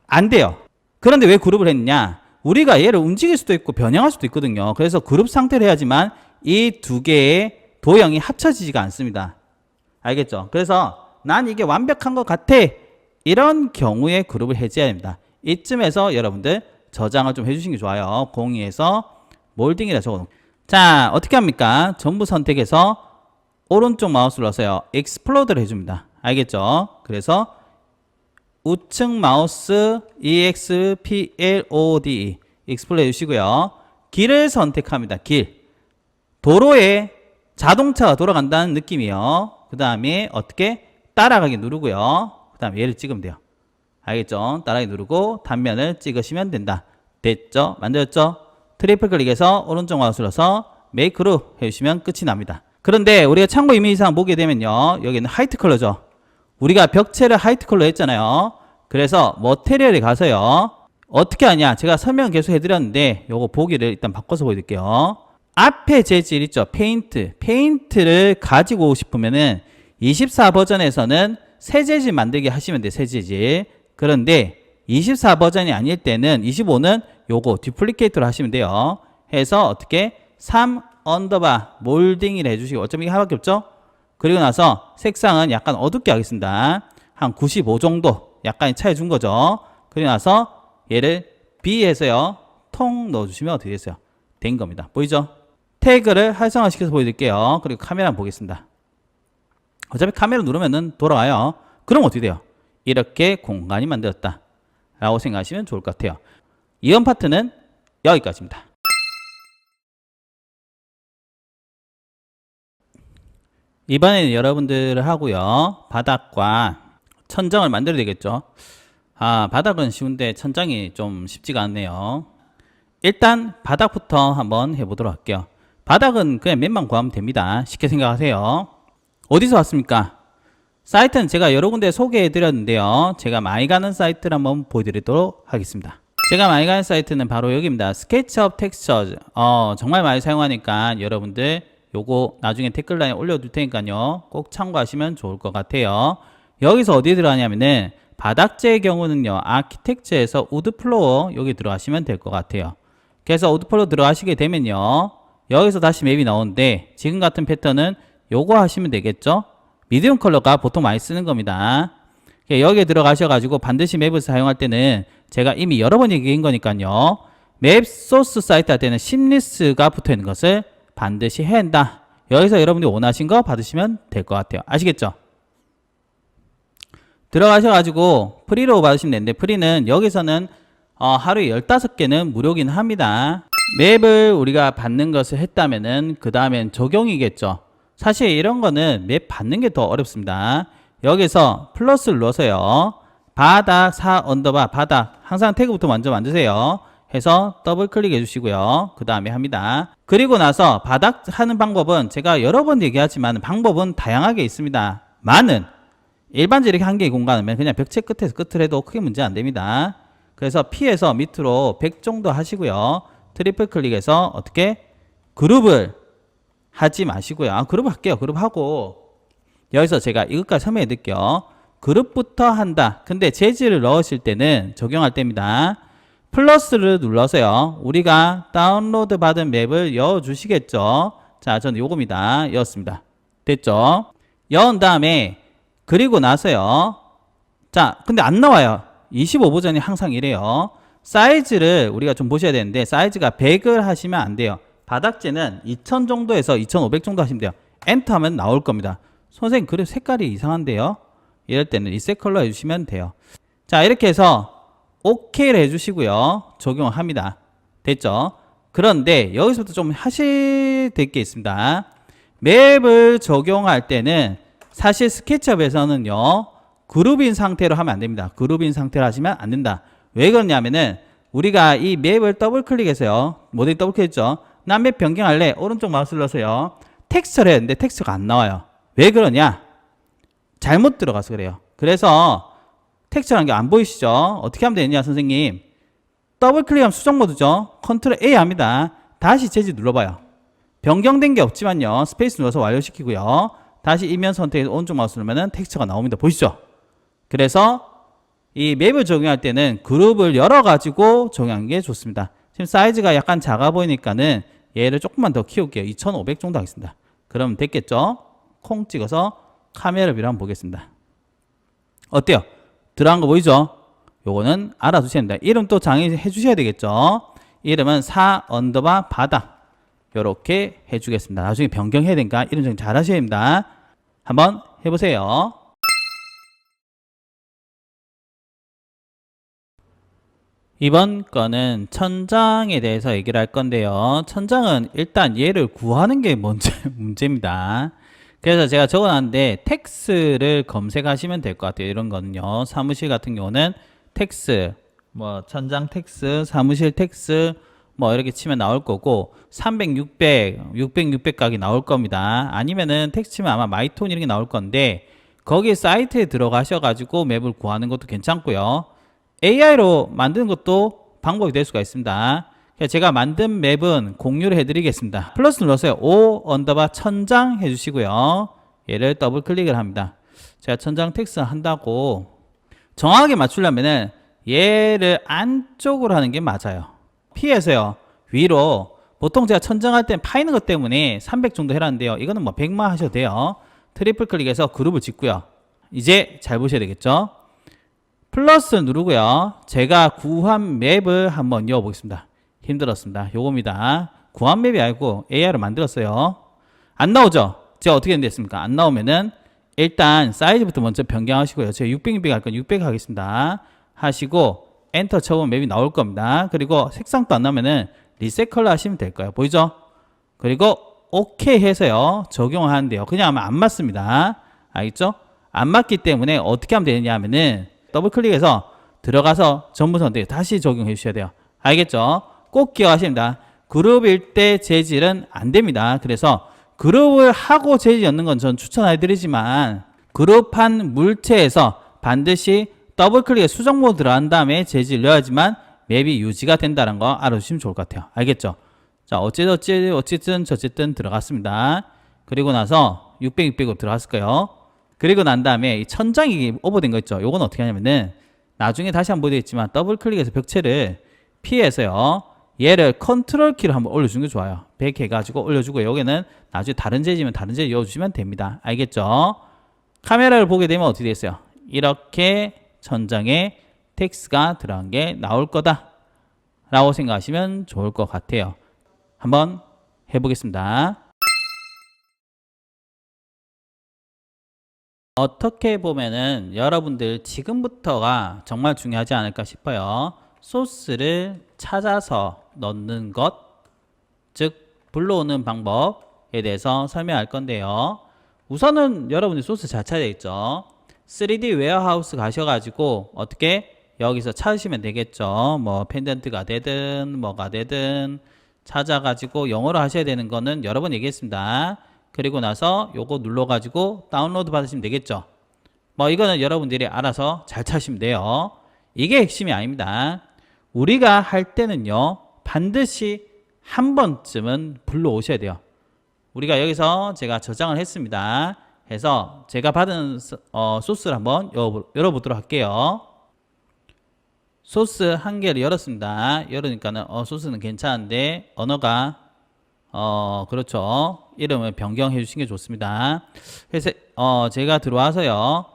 안 돼요. 그런데 왜 그룹을 했느냐? 우리가 얘를 움직일 수도 있고 변형할 수도 있거든요. 그래서 그룹 상태로 해야지만 이 두 개의 도형이 합쳐지지가 않습니다. 알겠죠? 그래서 난 이게 완벽한 것 같아. 이런 경우에 그룹을 해제해야 됩니다. 이쯤에서 여러분들 저장을 좀 해주시는 게 좋아요. 공유해서 몰딩이라 적어놓고. 자, 어떻게 합니까? 전부 선택해서 오른쪽 마우스를 넣어서요. 익스플로드를 해줍니다. 알겠죠? 그래서 우측 마우스 EXPLODE 익스플로드 해주시고요. 길을 선택합니다. 길. 도로에 자동차가 돌아간다는 느낌이에요. 그 다음에 어떻게? 따라가기 누르고요. 그 다음에 얘를 찍으면 돼요. 알겠죠? 따라가기 누르고 단면을 찍으시면 된다. 됐죠? 만들었죠? 트리플 클릭해서 오른쪽 마우스를 넣어서 메이크로 해주시면 끝이 납니다. 그런데 우리가 참고 이미지상 보게 되면요. 여기는 화이트 컬러죠. 우리가 벽체를 화이트 컬러 했잖아요. 그래서 머테리얼에 가서요. 어떻게 하냐? 제가 설명 계속 해드렸는데 요거 보기를 일단 바꿔서 보여드릴게요. 앞에 재질 있죠? 페인트를 가지고 싶으면은 24 버전에서는 새 재질 만들기 하시면 돼요. 새 재질. 그런데 24 버전이 아닐 때는 25는 요거 디플리케이트로 하시면 돼요. 해서 어떻게 3 언더바 몰딩을 해주시고 어차피 이게 하나밖에 없죠? 그리고 나서 색상은 약간 어둡게 하겠습니다. 한 95 정도 약간 차이 준 거죠. 그리고 나서 얘를 B에서요. 통 넣어주시면 어떻게 됐어요? 된 겁니다. 보이죠? 태그를 활성화시켜서 보여드릴게요. 그리고 카메라 한번 보겠습니다. 어차피 카메라 누르면은 돌아와요. 그럼 어떻게 돼요? 이렇게 공간이 만들었다 라고 생각하시면 좋을 것 같아요. 이번 파트는 여기까지입니다. 이번에는 여러분들 하고요. 바닥과 천장을 만들어야 되겠죠. 바닥은 쉬운데 천장이 좀 쉽지가 않네요. 일단 바닥부터 한번 해보도록 할게요. 바닥은 그냥 맨만 구하면 됩니다. 쉽게 생각하세요. 어디서 왔습니까? 사이트는 제가 여러 군데 소개해 드렸는데요. 제가 많이 가는 사이트를 한번 보여드리도록 하겠습니다. 제가 많이 가는 사이트는 바로 여기입니다. 스케치업 텍스처즈. 정말 많이 사용하니까 여러분들 요거 나중에 댓글란에 올려둘 테니까요. 꼭 참고하시면 좋을 것 같아요. 여기서 어디에 들어가냐면은 바닥재의 경우는요. 아키텍처에서 우드 플로어 여기 들어가시면 될 것 같아요. 그래서 우드 플로어 들어가시게 되면요. 여기서 다시 맵이 나오는데 지금 같은 패턴은 요거 하시면 되겠죠. 미디움 컬러가 보통 많이 쓰는 겁니다. 여기에 들어가셔가지고 반드시 맵을 사용할 때는 제가 이미 여러 번 얘기한 거니까요. 맵 소스 사이트 할 때는 심리스가 붙어 있는 것을 반드시 해야 한다. 여기서 여러분이 원하신 거 받으시면 될 것 같아요. 아시겠죠? 들어가셔가지고 프리로 받으시면 되는데 프리는 여기서는 하루에 15개는 무료긴 합니다. 맵을 우리가 받는 것을 했다면은 그 다음엔 적용이겠죠. 사실 이런 거는 맵 받는 게 더 어렵습니다. 여기서 플러스를 눌러서요. 바닥 4 언더바 바닥 항상 태그부터 먼저 만드세요. 해서 더블 클릭해 주시고요. 그 다음에 합니다. 그리고 나서 바닥 하는 방법은 제가 여러 번 얘기하지만 방법은 다양하게 있습니다. 많은 일반적으로 한 개의 공간이면 그냥 벽체 끝에서 끝을 해도 크게 문제 안 됩니다. 그래서 P에서 밑으로 100 정도 하시고요. 트리플 클릭해서 어떻게 그룹을 하지 마시고요. 그룹 할게요. 그룹 하고 여기서 제가 이것까지 설명해 드릴게요. 그룹부터 한다. 근데 재질을 넣으실 때는 적용할 때입니다. 플러스를 눌러서요. 우리가 다운로드 받은 맵을 넣어 주시겠죠. 자, 저는 요겁니다. 넣었습니다. 됐죠? 여은 다음에 그리고 나서요. 자, 근데 안 나와요. 25 버전이 항상 이래요. 사이즈를 우리가 좀 보셔야 되는데 사이즈가 100을 하시면 안 돼요. 바닥재는 2000 정도에서 2500 정도 하시면 돼요. 엔터 하면 나올 겁니다. 선생님 그래 색깔이 이상한데요. 이럴 때는 리셋 컬러 해주시면 돼요. 자, 이렇게 해서 OK를 해주시고요. 적용을 합니다. 됐죠? 그런데 여기서부터 좀 하실 될 게 있습니다. 맵을 적용할 때는 사실 스케치업에서는요. 그룹인 상태로 하면 안 됩니다. 그룹인 상태로 하시면 안 된다. 왜 그러냐면은 우리가 이 맵을 더블 클릭해서요. 모델 더블 클릭했죠. 난 맵 변경할래. 오른쪽 마우스 눌러서요. 텍스처를 해야 되는데 텍스처가 안 나와요. 왜 그러냐? 잘못 들어가서 그래요. 그래서 텍스처라는 게 안 보이시죠? 어떻게 하면 되느냐 선생님? 더블 클릭하면 수정 모드죠. 컨트롤 A 합니다. 다시 재질 눌러봐요. 변경된 게 없지만요. 스페이스 눌러서 완료시키고요. 다시 이면 선택해서 오른쪽 마우스 누르면 텍스처가 나옵니다. 보이시죠? 그래서 이 맵을 적용할 때는 그룹을 열어가지고 적용하는 게 좋습니다. 지금 사이즈가 약간 작아 보이니까는 얘를 조금만 더 키울게요. 2500 정도 하겠습니다. 그러면 됐겠죠? 콩 찍어서 카메라 뷰를 한번 보겠습니다. 어때요? 들어간 거 보이죠? 요거는 알아두셔야 됩니다. 이름 또 장애 해주셔야 되겠죠? 이름은 4 언더바 바다. 요렇게 해주겠습니다. 나중에 변경해야 되니까 이름 정리 잘 하셔야 됩니다. 한번 해보세요. 이번 거는 천장에 대해서 얘기를 할 건데요. 천장은 일단 얘를 구하는 게 문제입니다. 그래서 제가 적어놨는데 텍스를 검색하시면 될 것 같아요. 이런 거는요. 사무실 같은 경우는 텍스, 뭐 천장 텍스, 사무실 텍스 뭐 이렇게 치면 나올 거고 300, 600, 600, 600 각이 나올 겁니다. 아니면은 텍스트 치면 아마 마이톤 이런 게 나올 건데 거기 사이트에 들어가셔가지고 맵을 구하는 것도 괜찮고요. AI로 만드는 것도 방법이 될 수가 있습니다. 제가 만든 맵은 공유를 해드리겠습니다. 플러스 눌러서요. 5 언더바 천장 해주시고요. 얘를 더블 클릭을 합니다. 제가 천장 텍스트 한다고 정확하게 맞추려면은 얘를 안쪽으로 하는 게 맞아요. P에서요. 위로 보통 제가 천장할 때 파이는 것 때문에 300 정도 해놨는데요. 이거는 뭐 100만 하셔도 돼요. 트리플 클릭해서 그룹을 짓고요. 이제 잘 보셔야 되겠죠. 플러스 누르고요. 제가 구한 맵을 한번 넣어보겠습니다. 힘들었습니다. 요겁니다. 구한 맵이 아니고 AI로 만들었어요. 안 나오죠? 제가 어떻게 됐습니까? 안 나오면은 일단 사이즈부터 먼저 변경하시고요. 제가 600, 600 할 건 600 하겠습니다. 하시고 엔터 쳐보면 맵이 나올 겁니다. 그리고 색상도 안 나오면은 리셋 컬러 하시면 될 거예요. 보이죠? 그리고 OK 해서요. 적용을 하는데요. 그냥 하면 안 맞습니다. 알겠죠? 안 맞기 때문에 어떻게 하면 되느냐 하면은 더블 클릭해서 들어가서 전부 선택 다시 적용해 주셔야 돼요. 알겠죠? 꼭 기억하셔야 됩니다. 그룹일 때 재질은 안 됩니다. 그래서 그룹을 하고 재질 넣는 건 전 추천해 드리지만 그룹한 물체에서 반드시 더블 클릭에 수정 모드 들어간 다음에 재질 넣어야지만 맵이 유지가 된다는 거 알아주시면 좋을 것 같아요. 알겠죠? 자, 어쨌든 들어갔습니다. 그리고 나서 600, 600으로 들어갔을 거예요. 그리고 난 다음에 이 천장이 오버된 거 있죠. 요건 어떻게 하냐면은 나중에 다시 한번 보여드리겠지만 더블 클릭해서 벽체를 피해서요. 얘를 컨트롤 키를 한번 올려주는 게 좋아요. 100 해가지고 올려주고 여기는 나중에 다른 재질이면 다른 재질 넣어주시면 됩니다. 알겠죠? 카메라를 보게 되면 어떻게 되겠어요? 이렇게 천장에 텍스트가 들어간 게 나올 거다 라고 생각하시면 좋을 것 같아요. 한번 해보겠습니다. 어떻게 보면은 여러분들 지금부터가 정말 중요하지 않을까 싶어요. 소스를 찾아서 넣는 것, 즉 불러오는 방법에 대해서 설명할 건데요. 우선은 여러분들 소스 잘 찾아야겠죠. 3D 웨어하우스 가셔가지고 어떻게 여기서 찾으시면 되겠죠. 뭐 펜던트가 되든 뭐가 되든 찾아가지고 영어로 하셔야 되는 거는 여러 번 얘기했습니다. 그리고 나서 요거 눌러가지고 다운로드 받으시면 되겠죠. 뭐 이거는 여러분들이 알아서 잘 찾으시면 돼요. 이게 핵심이 아닙니다. 우리가 할 때는요 반드시 한 번쯤은 불러오셔야 돼요. 우리가 여기서 제가 저장을 했습니다. 해서 제가 받은 소스를 한번 열어보도록 할게요. 소스 한 개를 열었습니다. 열으니까는 소스는 괜찮은데 언어가 그렇죠. 이름을 변경해 주시는 게 좋습니다. 그래서 제가 들어와서요.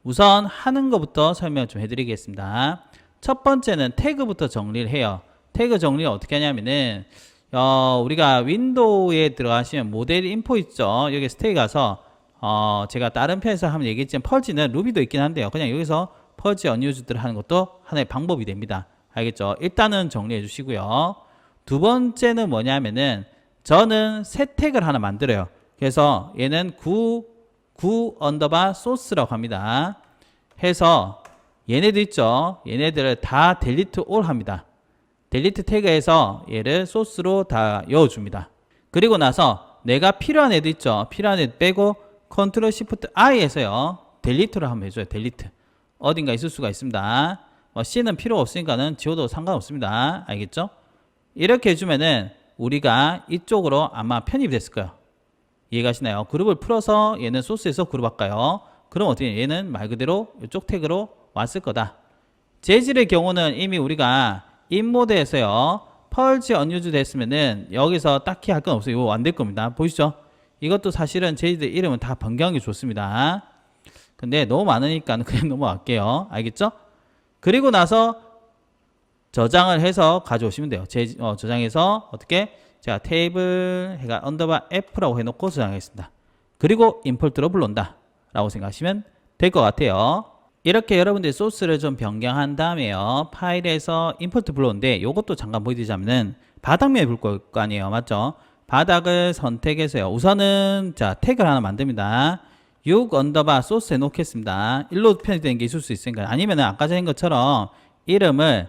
우선 하는 것부터 설명을 좀 해드리겠습니다. 첫 번째는 태그부터 정리를 해요. 태그 정리를 어떻게 하냐면은 우리가 윈도우에 들어가시면 모델 인포 있죠. 여기 스테이 가서 제가 다른 편에서 한번 얘기했지만 펄지는 루비도 있긴 한데요. 그냥 여기서 펄지 언유즈들 하는 것도 하나의 방법이 됩니다. 알겠죠? 일단은 정리해 주시고요. 두 번째는 뭐냐면은 저는 새 태그를 하나 만들어요. 그래서 얘는 구 언더바 소스라고 합니다. 해서 얘네들 있죠. 얘네들을 다 델리트 올 합니다. 델리트 태그에서 얘를 소스로 다 넣어줍니다. 그리고 나서 내가 필요한 애들 있죠. 필요한 애들 빼고 컨트롤 시프트 I에서요. 델리트를 한번 해줘요. 델리트. 어딘가 있을 수가 있습니다. C는 필요 없으니까는 지워도 상관없습니다. 알겠죠? 이렇게 해주면은 우리가 이쪽으로 아마 편입이 됐을 거예요. 이해가시나요? 그룹을 풀어서 얘는 소스에서 그룹 할까요? 그럼 어떻게 얘는 말 그대로 이쪽 태그로 왔을 거다. 재질의 경우는 이미 우리가 인모드에서요. 펄지 언유즈 됐으면은 여기서 딱히 할 건 없어요. 이거 안 될 겁니다. 보이시죠? 이것도 사실은 재질 이름은 다 변경하기 좋습니다. 근데 너무 많으니까 그냥 넘어갈게요. 알겠죠? 그리고 나서 저장을 해서 가져오시면 돼요. 저장해서 어떻게? 제가 테이블 해가 언더바 F라고 해놓고 저장하겠습니다. 그리고 임포트로 불러온다 라고 생각하시면 될 것 같아요. 이렇게 여러분들 소스를 좀 변경한 다음에요. 파일에서 임포트 불러오는데 이것도 잠깐 보여드리자면은 바닥면에 불 거 아니에요. 맞죠? 바닥을 선택해서요. 우선은 자 태그를 하나 만듭니다. 6 언더바 소스 해놓겠습니다. 일로 편집되는 게 있을 수 있으니까. 아니면 아까 전인 것처럼 이름을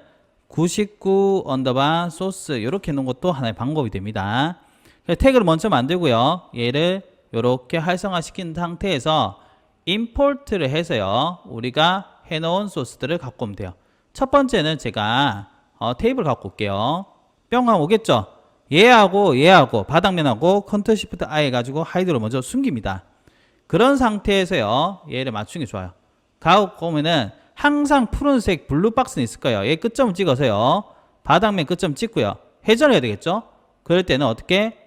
99 언더바 소스 이렇게 해놓은 것도 하나의 방법이 됩니다. 태그를 먼저 만들고요. 얘를 이렇게 활성화시킨 상태에서 임포트를 해서요. 우리가 해놓은 소스들을 갖고 오면 돼요. 첫 번째는 제가 테이블 갖고 올게요. 뿅 하면 오겠죠? 얘하고 바닥면하고 컨트롤 시프트 I 해가지고 하이드로 먼저 숨깁니다. 그런 상태에서요. 얘를 맞추는 게 좋아요. 갖고 오면은 항상 푸른색 블루 박스는 있을 거예요. 얘 끝점을 찍어서요. 바닥면 끝점 찍고요. 회전을 해야 되겠죠? 그럴 때는 어떻게?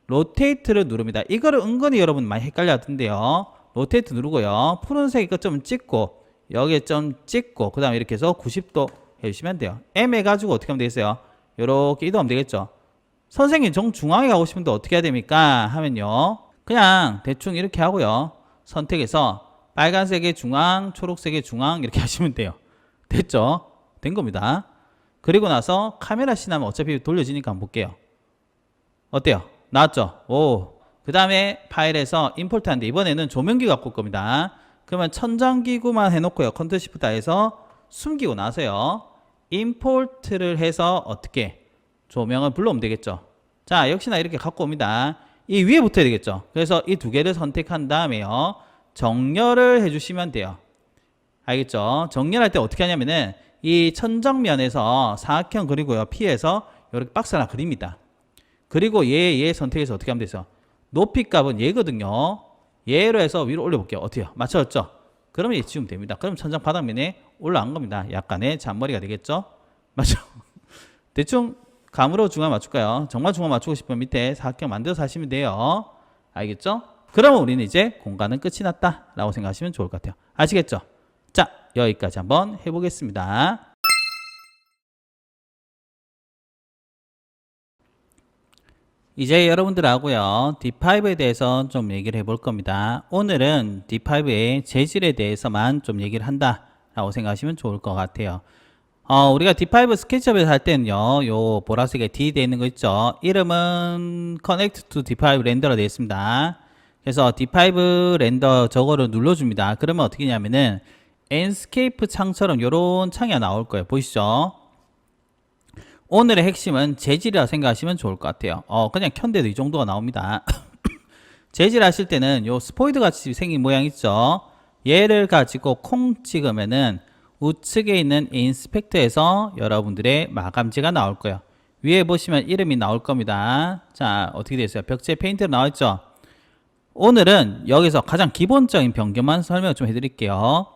로테이트를 누릅니다. 이거를 은근히 여러분 많이 헷갈려 하던데요. 로테이트 누르고요. 푸른색 끝점 찍고 여기에 점 찍고 그 다음에 이렇게 해서 90도 해주시면 돼요. M 해가지고 어떻게 하면 되겠어요? 이렇게 이동하면 되겠죠? 선생님 정중앙에 가고 싶은데 어떻게 해야 됩니까? 하면요. 그냥 대충 이렇게 하고요. 선택해서 빨간색의 중앙, 초록색의 중앙 이렇게 하시면 돼요. 됐죠? 된 겁니다. 그리고 나서 카메라 씬하면 어차피 돌려지니까 한번 볼게요. 어때요? 나왔죠? 오. 그 다음에 파일에서 임포트 하는데 이번에는 조명기 갖고 올 겁니다. 그러면 천장기구만 해놓고요. 컨트롤 시프트 해서 숨기고 나서요. 임포트를 해서 어떻게? 조명을 불러오면 되겠죠. 자, 역시나 이렇게 갖고 옵니다. 이 위에 붙어야 되겠죠. 그래서 이 두 개를 선택한 다음에요. 정렬을 해주시면 돼요. 알겠죠? 정렬할 때 어떻게 하냐면은 이 천정면에서 사각형 그리고요. P에서 이렇게 박스 하나 그립니다. 그리고 얘 선택해서 어떻게 하면 되죠? 높이 값은 얘거든요. 얘로 해서 위로 올려볼게요. 어때요? 맞춰졌죠? 그러면 얘 지우면 됩니다. 그럼 천장 바닥면에 올라간 겁니다. 약간의 잔머리가 되겠죠? 맞죠? 대충 감으로 중앙 맞출까요? 정말 중앙 맞추고 싶으면 밑에 사각형 만들어서 하시면 돼요. 알겠죠? 그러면 우리는 이제 공간은 끝이 났다 라고 생각하시면 좋을 것 같아요. 아시겠죠? 자, 여기까지 한번 해보겠습니다. 이제 여러분들하고요 D5에 대해서 좀 얘기를 해볼 겁니다. 오늘은 D5의 재질에 대해서만 좀 얘기를 한다 라고 생각하시면 좋을 것 같아요. 우리가 D5 스케치업에서 할 때는요 요 보라색에 D 되어 있는 거 있죠. 이름은 Connect to D5 렌더로 되어 있습니다. 그래서 D5 렌더 저거를 눌러줍니다. 그러면 어떻게 하냐면은 엔스케이프 창처럼 요런 창이 나올 거예요. 보이시죠? 오늘의 핵심은 재질이라 생각하시면 좋을 것 같아요. 그냥 켠데도 이 정도가 나옵니다. 재질 하실 때는 요 스포이드 같이 생긴 모양 있죠? 얘를 가지고 콩 찍으면은 우측에 있는 인스펙터에서 여러분들의 마감재가 나올 거예요. 위에 보시면 이름이 나올 겁니다. 자, 어떻게 되어 있어요? 벽체 페인트로 나와 있죠? 오늘은 여기서 가장 기본적인 변경만 설명을 좀 해드릴게요.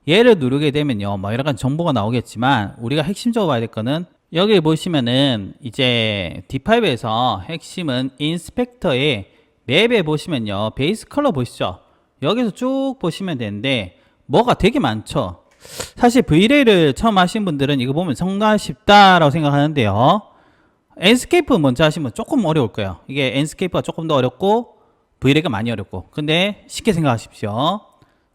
얘를 누르게 되면요, 뭐 여러 가지 정보가 나오겠지만 우리가 핵심적으로 봐야 될 거는 여기 보시면은 이제 D5에서 핵심은 인스펙터의 맵에 보시면요. 베이스 컬러 보시죠. 여기서 쭉 보시면 되는데 뭐가 되게 많죠. 사실 V-Ray를 처음 하신 분들은 이거 보면 정말 쉽다라고 생각하는데요. 엔스케이프 먼저 하시면 조금 어려울 거예요. 이게 엔스케이프가 조금 더 어렵고 V-Ray가 많이 어렵고. 근데 쉽게 생각하십시오.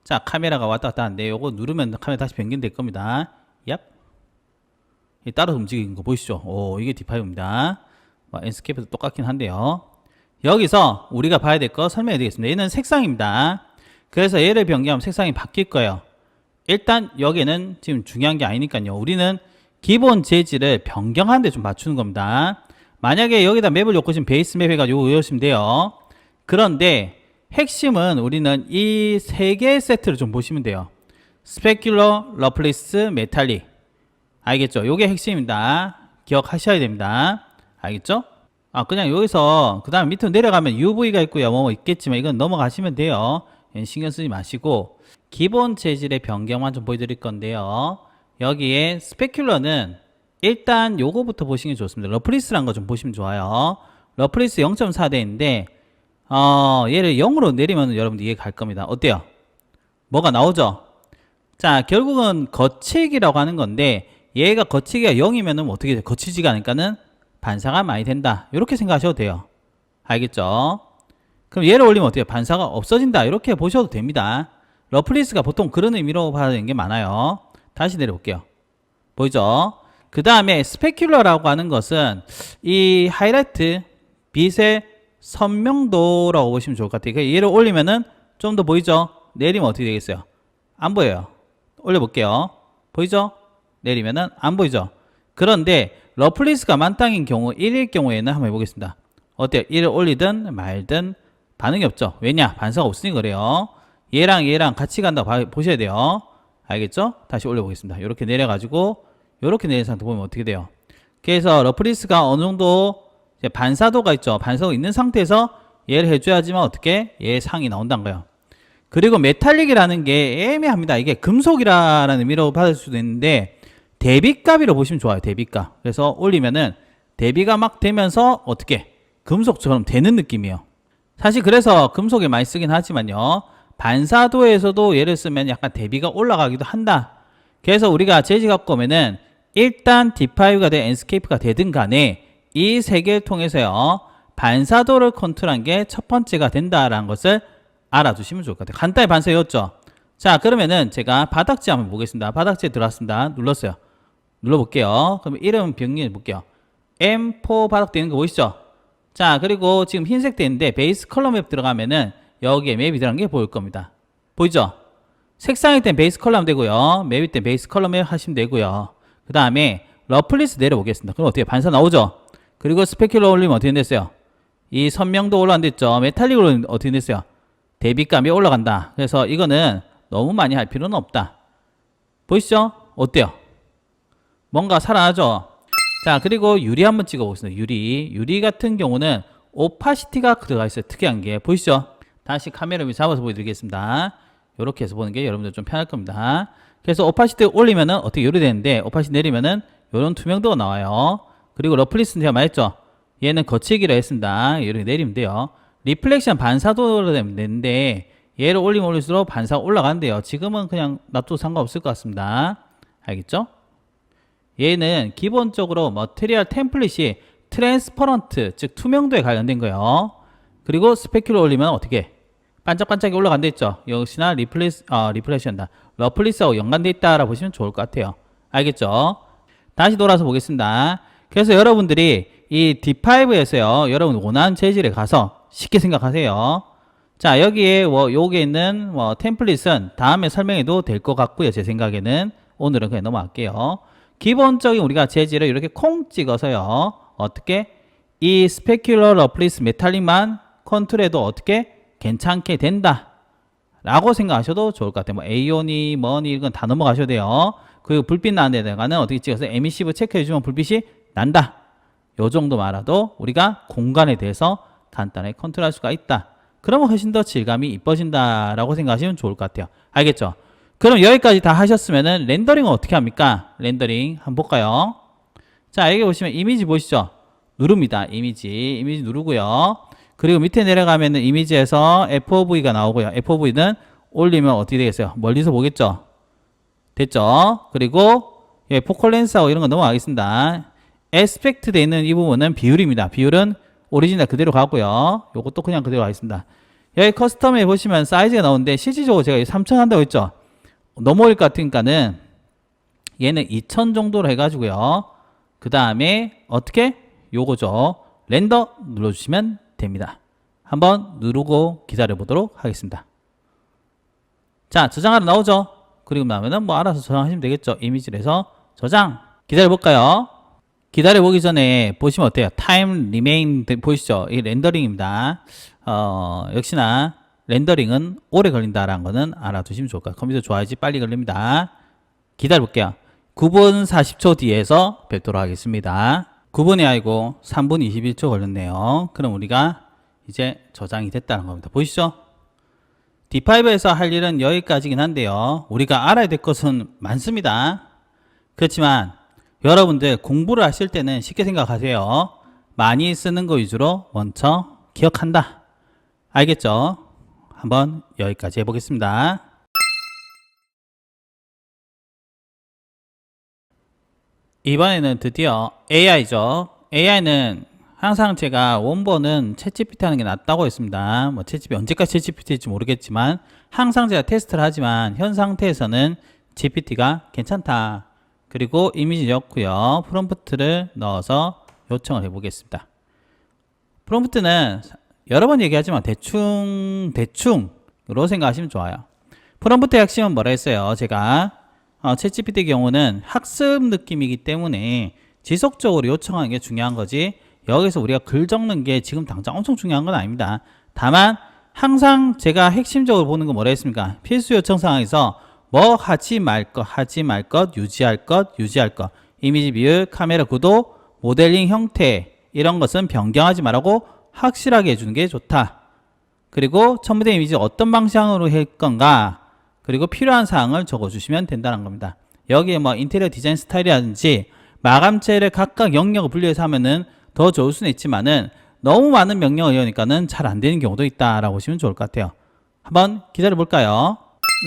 자, 카메라가 왔다 갔다 하는데 요거 누르면 카메라 다시 변경될 겁니다. 얍. 따로 움직이는 거 보이시죠? 오, 이게 D5입니다. 엔스케이프도 똑같긴 한데요. 여기서 우리가 봐야 될 거 설명해 드리겠습니다. 얘는 색상입니다. 그래서 얘를 변경하면 색상이 바뀔 거예요. 일단 여기는 지금 중요한 게 아니니까요. 우리는 기본 재질을 변경하는 데 좀 맞추는 겁니다. 만약에 여기다 맵을 엮으시면 베이스 맵 해가지고 외우시면 돼요. 그런데 핵심은 우리는 이 세 개의 세트를 좀 보시면 돼요. 스페큘러, 러플리스, 메탈릭. 알겠죠? 요게 핵심입니다. 기억하셔야 됩니다. 알겠죠? 그냥 여기서 그 다음 밑으로 내려가면 UV가 있고요. 뭐 있겠지만 이건 넘어가시면 돼요. 신경 쓰지 마시고 기본 재질의 변경만 좀 보여드릴 건데요. 여기에 스페큘러는 일단 요거부터 보시는 게 좋습니다. 러플리스라는 거 좀 보시면 좋아요. 러플리스 0.4대인데 얘를 0으로 내리면 여러분들 이해 갈 겁니다. 어때요? 뭐가 나오죠? 자, 결국은 거치기라고 하는 건데 얘가 거치기가 0이면은 어떻게 돼? 거치지가 않으니까는 반사가 많이 된다. 이렇게 생각하셔도 돼요. 알겠죠? 그럼 얘를 올리면 어때요? 반사가 없어진다. 이렇게 보셔도 됩니다. 러플리스가 보통 그런 의미로 받아들이는 게 많아요. 다시 내려볼게요. 보이죠? 그 다음에 스페큘러라고 하는 것은 이 하이라이트 빛의 선명도라고 보시면 좋을 것 같아요. 얘를 올리면은 좀 더 보이죠? 내리면 어떻게 되겠어요? 안 보여요. 올려볼게요. 보이죠? 내리면은 안 보이죠? 그런데 러플리스가 만땅인 경우 1일 경우에는 한번 해보겠습니다. 어때요? 1을 올리든 말든 반응이 없죠? 왜냐? 반사가 없으니 그래요. 얘랑 얘랑 같이 간다고 보셔야 돼요. 알겠죠? 다시 올려보겠습니다. 이렇게 내려가지고 이렇게 내린 상태 보면 어떻게 돼요? 그래서 러플리스가 어느 정도 이제 반사도가 있죠. 반사도가 있는 상태에서 얘를 해줘야지만 어떻게? 얘 상이 나온다는 거예요. 그리고 메탈릭이라는 게 애매합니다. 이게 금속이라는 의미로 받을 수도 있는데 대비값이라고 보시면 좋아요. 대비값. 그래서 올리면은 대비가 막 되면서 어떻게? 금속처럼 되는 느낌이에요. 사실 그래서 금속에 많이 쓰긴 하지만요. 반사도에서도 얘를 쓰면 약간 대비가 올라가기도 한다. 그래서 우리가 재질 갖고 오면은 일단 D5가 된 엔스케이프가 되든 간에 이 세 개를 통해서요. 반사도를 컨트롤한 게 첫 번째가 된다라는 것을 알아두시면 좋을 것 같아요. 간단히 반사 외웠죠? 자, 그러면은 제가 바닥재 한번 보겠습니다. 바닥재 들어왔습니다. 눌렀어요. 눌러볼게요. 그럼 이름 변경해 볼게요. M4 바닥 되는 거 보이시죠? 자, 그리고 지금 흰색 되는데 베이스 컬러 맵 들어가면은 여기에 맵이 들어간 게 보일 겁니다. 보이죠? 색상일 땐 베이스 컬러 하면 되고요. 맵일 땐 베이스 컬러 맵 하시면 되고요. 그 다음에 러플리스 내려보겠습니다. 그럼 어떻게 반사 나오죠? 그리고 스페큘러 올리면 어떻게 됐어요? 이 선명도 올라간댔죠. 메탈릭으로 어떻게 됐어요? 대비감이 올라간다. 그래서 이거는 너무 많이 할 필요는 없다. 보이시죠? 어때요? 뭔가 살아나죠? 자, 그리고 유리 한번 찍어보겠습니다. 유리 같은 경우는 오파시티가 들어가 있어요. 특이한 게 보이시죠? 다시 카메라 위 잡아서 보여드리겠습니다. 이렇게 해서 보는 게 여러분들 좀 편할 겁니다. 그래서 오파시티 올리면은 어떻게 요리 되는데 오파시티 내리면은 이런 투명도가 나와요. 그리고 러플리스는 제가 말했죠. 얘는 거치기로 했습니다. 이렇게 내리면 돼요. 리플렉션 반사도로 되면 되는데 얘를 올리면 올릴수록 반사가 올라가는데요. 지금은 그냥 놔둬도 상관없을 것 같습니다. 알겠죠? 얘는 기본적으로 머티리얼 템플릿이 트랜스퍼런트, 즉 투명도에 관련된 거예요. 그리고 스페큘러 올리면 어떻게? 반짝반짝이 올라간다 했죠. 역시나 리플렉션다. 러플리스하고 연관돼 있다라고 보시면 좋을 것 같아요. 알겠죠? 다시 돌아서 보겠습니다. 그래서 여러분들이 이 D5에서요, 여러분 원하는 재질에 가서 쉽게 생각하세요. 자, 여기에 요게 있는 템플릿은 다음에 설명해도 될 것 같고요. 제 생각에는 오늘은 그냥 넘어갈게요. 기본적인 우리가 재질을 이렇게 콩 찍어서요. 어떻게? 이 스페큘러 러플리스 메탈릭만 컨트롤해도 어떻게? 괜찮게 된다. 라고 생각하셔도 좋을 것 같아요. 에이온이 뭐니 이건 다 넘어가셔도 돼요. 그리고 불빛 나는 데다가는 어떻게 찍어서 에미시브 체크해주면 불빛이 난다. 요 정도 알아도 우리가 공간에 대해서 간단하게 컨트롤할 수가 있다. 그러면 훨씬 더 질감이 이뻐진다 라고 생각하시면 좋을 것 같아요. 알겠죠? 그럼 여기까지 다 하셨으면은 렌더링은 어떻게 합니까? 렌더링 한번 볼까요? 자, 여기 보시면 이미지 보이시죠? 누릅니다. 이미지 누르고요. 그리고 밑에 내려가면은 이미지에서 FOV가 나오고요. FOV는 올리면 어떻게 되겠어요? 멀리서 보겠죠? 됐죠? 그리고 예, 포컬 렌스하고 이런 거 넘어가겠습니다. 에스펙트 돼 있는 이 부분은 비율입니다. 비율은 오리지널 그대로 가고요. 요것도 그냥 그대로 가겠습니다. 여기 커스텀에 보시면 사이즈가 나오는데 실질적으로 제가 3000 한다고 했죠? 넘어올 것 같으니까는 얘는 2000 정도로 해가지고요. 그 다음에 어떻게? 요거죠. 렌더 눌러주시면 됩니다. 한번 누르고 기다려 보도록 하겠습니다. 자, 저장하러 나오죠? 그리고 나면은 뭐 알아서 저장하시면 되겠죠? 이미지를 해서 저장. 기다려 볼까요? 기다려 보기 전에 보시면 어때요? 타임 리메인 보이시죠? 이 렌더링입니다. 역시나 렌더링은 오래 걸린다라는 거는 알아두시면 좋을 것 같아요. 컴퓨터 좋아야지 빨리 걸립니다. 기다려 볼게요. 9분 40초 뒤에서 뵙도록 하겠습니다. 9분이 아니고 3분 21초 걸렸네요. 그럼 우리가 이제 저장이 됐다는 겁니다. 보이시죠? D5에서 할 일은 여기까지긴 한데요. 우리가 알아야 될 것은 많습니다. 그렇지만 여러분들 공부를 하실 때는 쉽게 생각하세요. 많이 쓰는 거 위주로 먼저 기억한다. 알겠죠? 한번 여기까지 해보겠습니다. 이번에는 드디어 AI죠. AI는 항상 제가 원본은 챗GPT 하는 게 낫다고 했습니다. 뭐 챗GPT 언제까지 챗GPT일지 모르겠지만 항상 제가 테스트를 하지만 현 상태에서는 GPT가 괜찮다. 그리고 이미지 넣고요. 프롬프트를 넣어서 요청을 해보겠습니다. 프롬프트는 여러 번 얘기하지만 대충으로 생각하시면 좋아요. 프롬프트의 핵심은 뭐라 했어요? 제가 챗GPT의 경우는 학습 느낌이기 때문에 지속적으로 요청하는 게 중요한 거지 여기서 우리가 글 적는 게 지금 당장 엄청 중요한 건 아닙니다. 다만 항상 제가 핵심적으로 보는 건 뭐라 했습니까? 필수 요청 상황에서 뭐 하지 말 것, 유지할 것, 이미지 비율, 카메라 구도, 모델링 형태 이런 것은 변경하지 말라고 확실하게 해주는 게 좋다. 그리고 첨부된 이미지 어떤 방향으로 할 건가 그리고 필요한 사항을 적어주시면 된다는 겁니다. 여기에 뭐 인테리어 디자인 스타일이라든지 마감체를 각각 영역을 분리해서 하면은 더 좋을 수는 있지만은 너무 많은 명령을 이으니까는 잘 안 되는 경우도 있다라고 보시면 좋을 것 같아요. 한번 기다려 볼까요?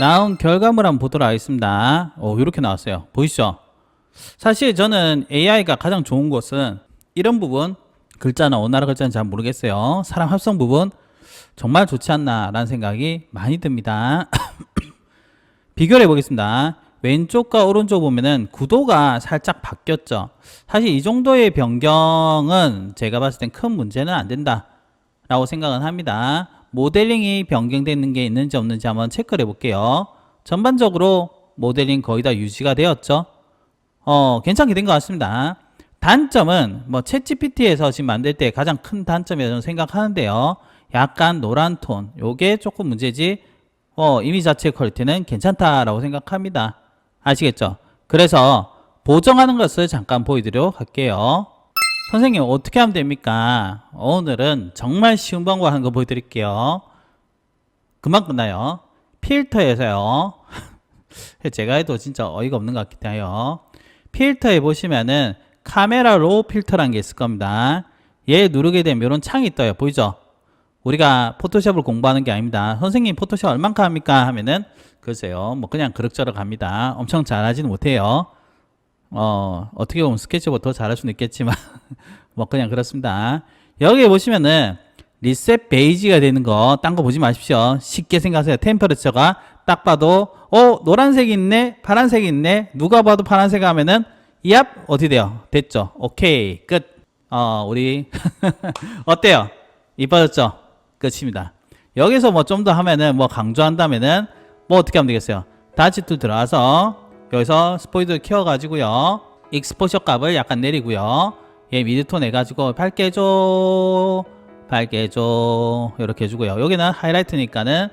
나온 결과물 한번 보도록 하겠습니다. 이렇게 나왔어요. 보이시죠? 사실 저는 AI가 가장 좋은 것은 이런 부분 글자나 원나라 글자는 잘 모르겠어요. 사람 합성 부분 정말 좋지 않나 라는 생각이 많이 듭니다. 비교를 해보겠습니다. 왼쪽과 오른쪽 보면은 구도가 살짝 바뀌었죠. 사실 이 정도의 변경은 제가 봤을 땐 큰 문제는 안 된다 라고 생각은 합니다. 모델링이 변경되는 게 있는지 없는지 한번 체크를 해볼게요. 전반적으로 모델링 거의 다 유지가 되었죠. 괜찮게 된 것 같습니다. 단점은 뭐 챗GPT에서 지금 만들 때 가장 큰 단점이라고 저는 생각하는데요. 약간 노란 톤 요게 조금 문제지 이미지 자체의 퀄리티는 괜찮다라고 생각합니다. 아시겠죠? 그래서 보정하는 것을 잠깐 보여드리도록 할게요. 선생님 어떻게 하면 됩니까? 오늘은 정말 쉬운 방법 하는 거 보여드릴게요. 금방 끝나요. 필터에서요. 제가 해도 진짜 어이가 없는 것 같긴 해요. 필터에 보시면은 카메라 로 필터라는 게 있을 겁니다. 얘 누르게 되면 이런 창이 떠요. 보이죠? 우리가 포토샵을 공부하는 게 아닙니다. 선생님 포토샵 얼만큼 합니까? 하면은 글쎄요 뭐 그냥 그럭저럭 합니다. 엄청 잘하지는 못해요. 어떻게 보면 스케치보다 더 잘할 수는 있겠지만 뭐 그냥 그렇습니다. 여기 보시면은 리셋 베이지가 되는 거 딴 거 보지 마십시오. 쉽게 생각하세요. 템퍼레처가 딱 봐도 노란색이 있네 파란색이 있네 누가 봐도 파란색 하면은 얍 어떻게 돼요? 됐죠? 오케이 끝. 우리 어때요? 이뻐졌죠? 끝입니다. 여기서 뭐 좀 더 하면은 뭐 강조한다면은 뭐 어떻게 하면 되겠어요? 다시 툴 들어와서 여기서 스포이드 키워가지고요 익스포셔 값을 약간 내리고요 얘 미드톤 해가지고 밝게 해줘 이렇게 해주고요. 여기는 하이라이트니까는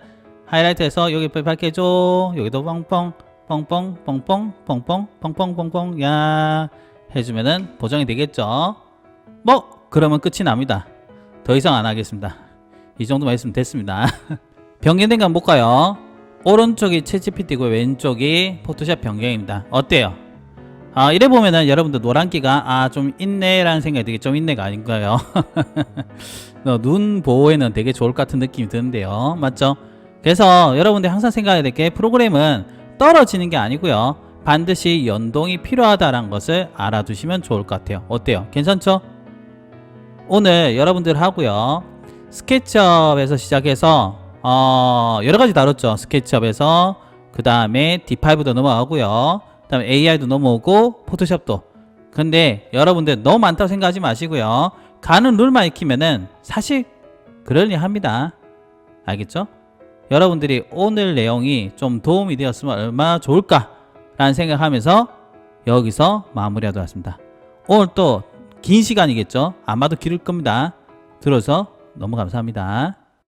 하이라이트해서 여기 밝게 해줘 여기도 뻥뻥 야 해주면은 보정이 되겠죠. 뭐 그러면 끝이 납니다. 더 이상 안 하겠습니다. 이 정도만 했으면 됐습니다. 변경된 거 한번 볼까요? 오른쪽이 챗GPT고 왼쪽이 포토샵 변경입니다. 어때요? 이래 보면은 여러분들 노란기가 좀 있네라는 생각이 되게 좀 있네가 아닌가요? 눈 보호에는 되게 좋을 것 같은 느낌이 드는데요. 맞죠? 그래서 여러분들 항상 생각해야 될 게 프로그램은 떨어지는 게 아니고요. 반드시 연동이 필요하다는 것을 알아두시면 좋을 것 같아요. 어때요? 괜찮죠? 오늘 여러분들 하고요. 스케치업에서 시작해서 여러가지 다뤘죠. 스케치업에서 그 다음에 D5도 넘어가고요. 그 다음에 AI도 넘어오고 포토샵도. 근데 여러분들 너무 많다고 생각하지 마시고요. 가는 룰만 익히면은 사실 그럴리 합니다. 알겠죠? 여러분들이 오늘 내용이 좀 도움이 되었으면 얼마나 좋을까 라는 생각하면서 여기서 마무리하도록 하겠습니다. 오늘 또 긴 시간이겠죠? 아마도 길을 겁니다. 들어서 너무 감사합니다.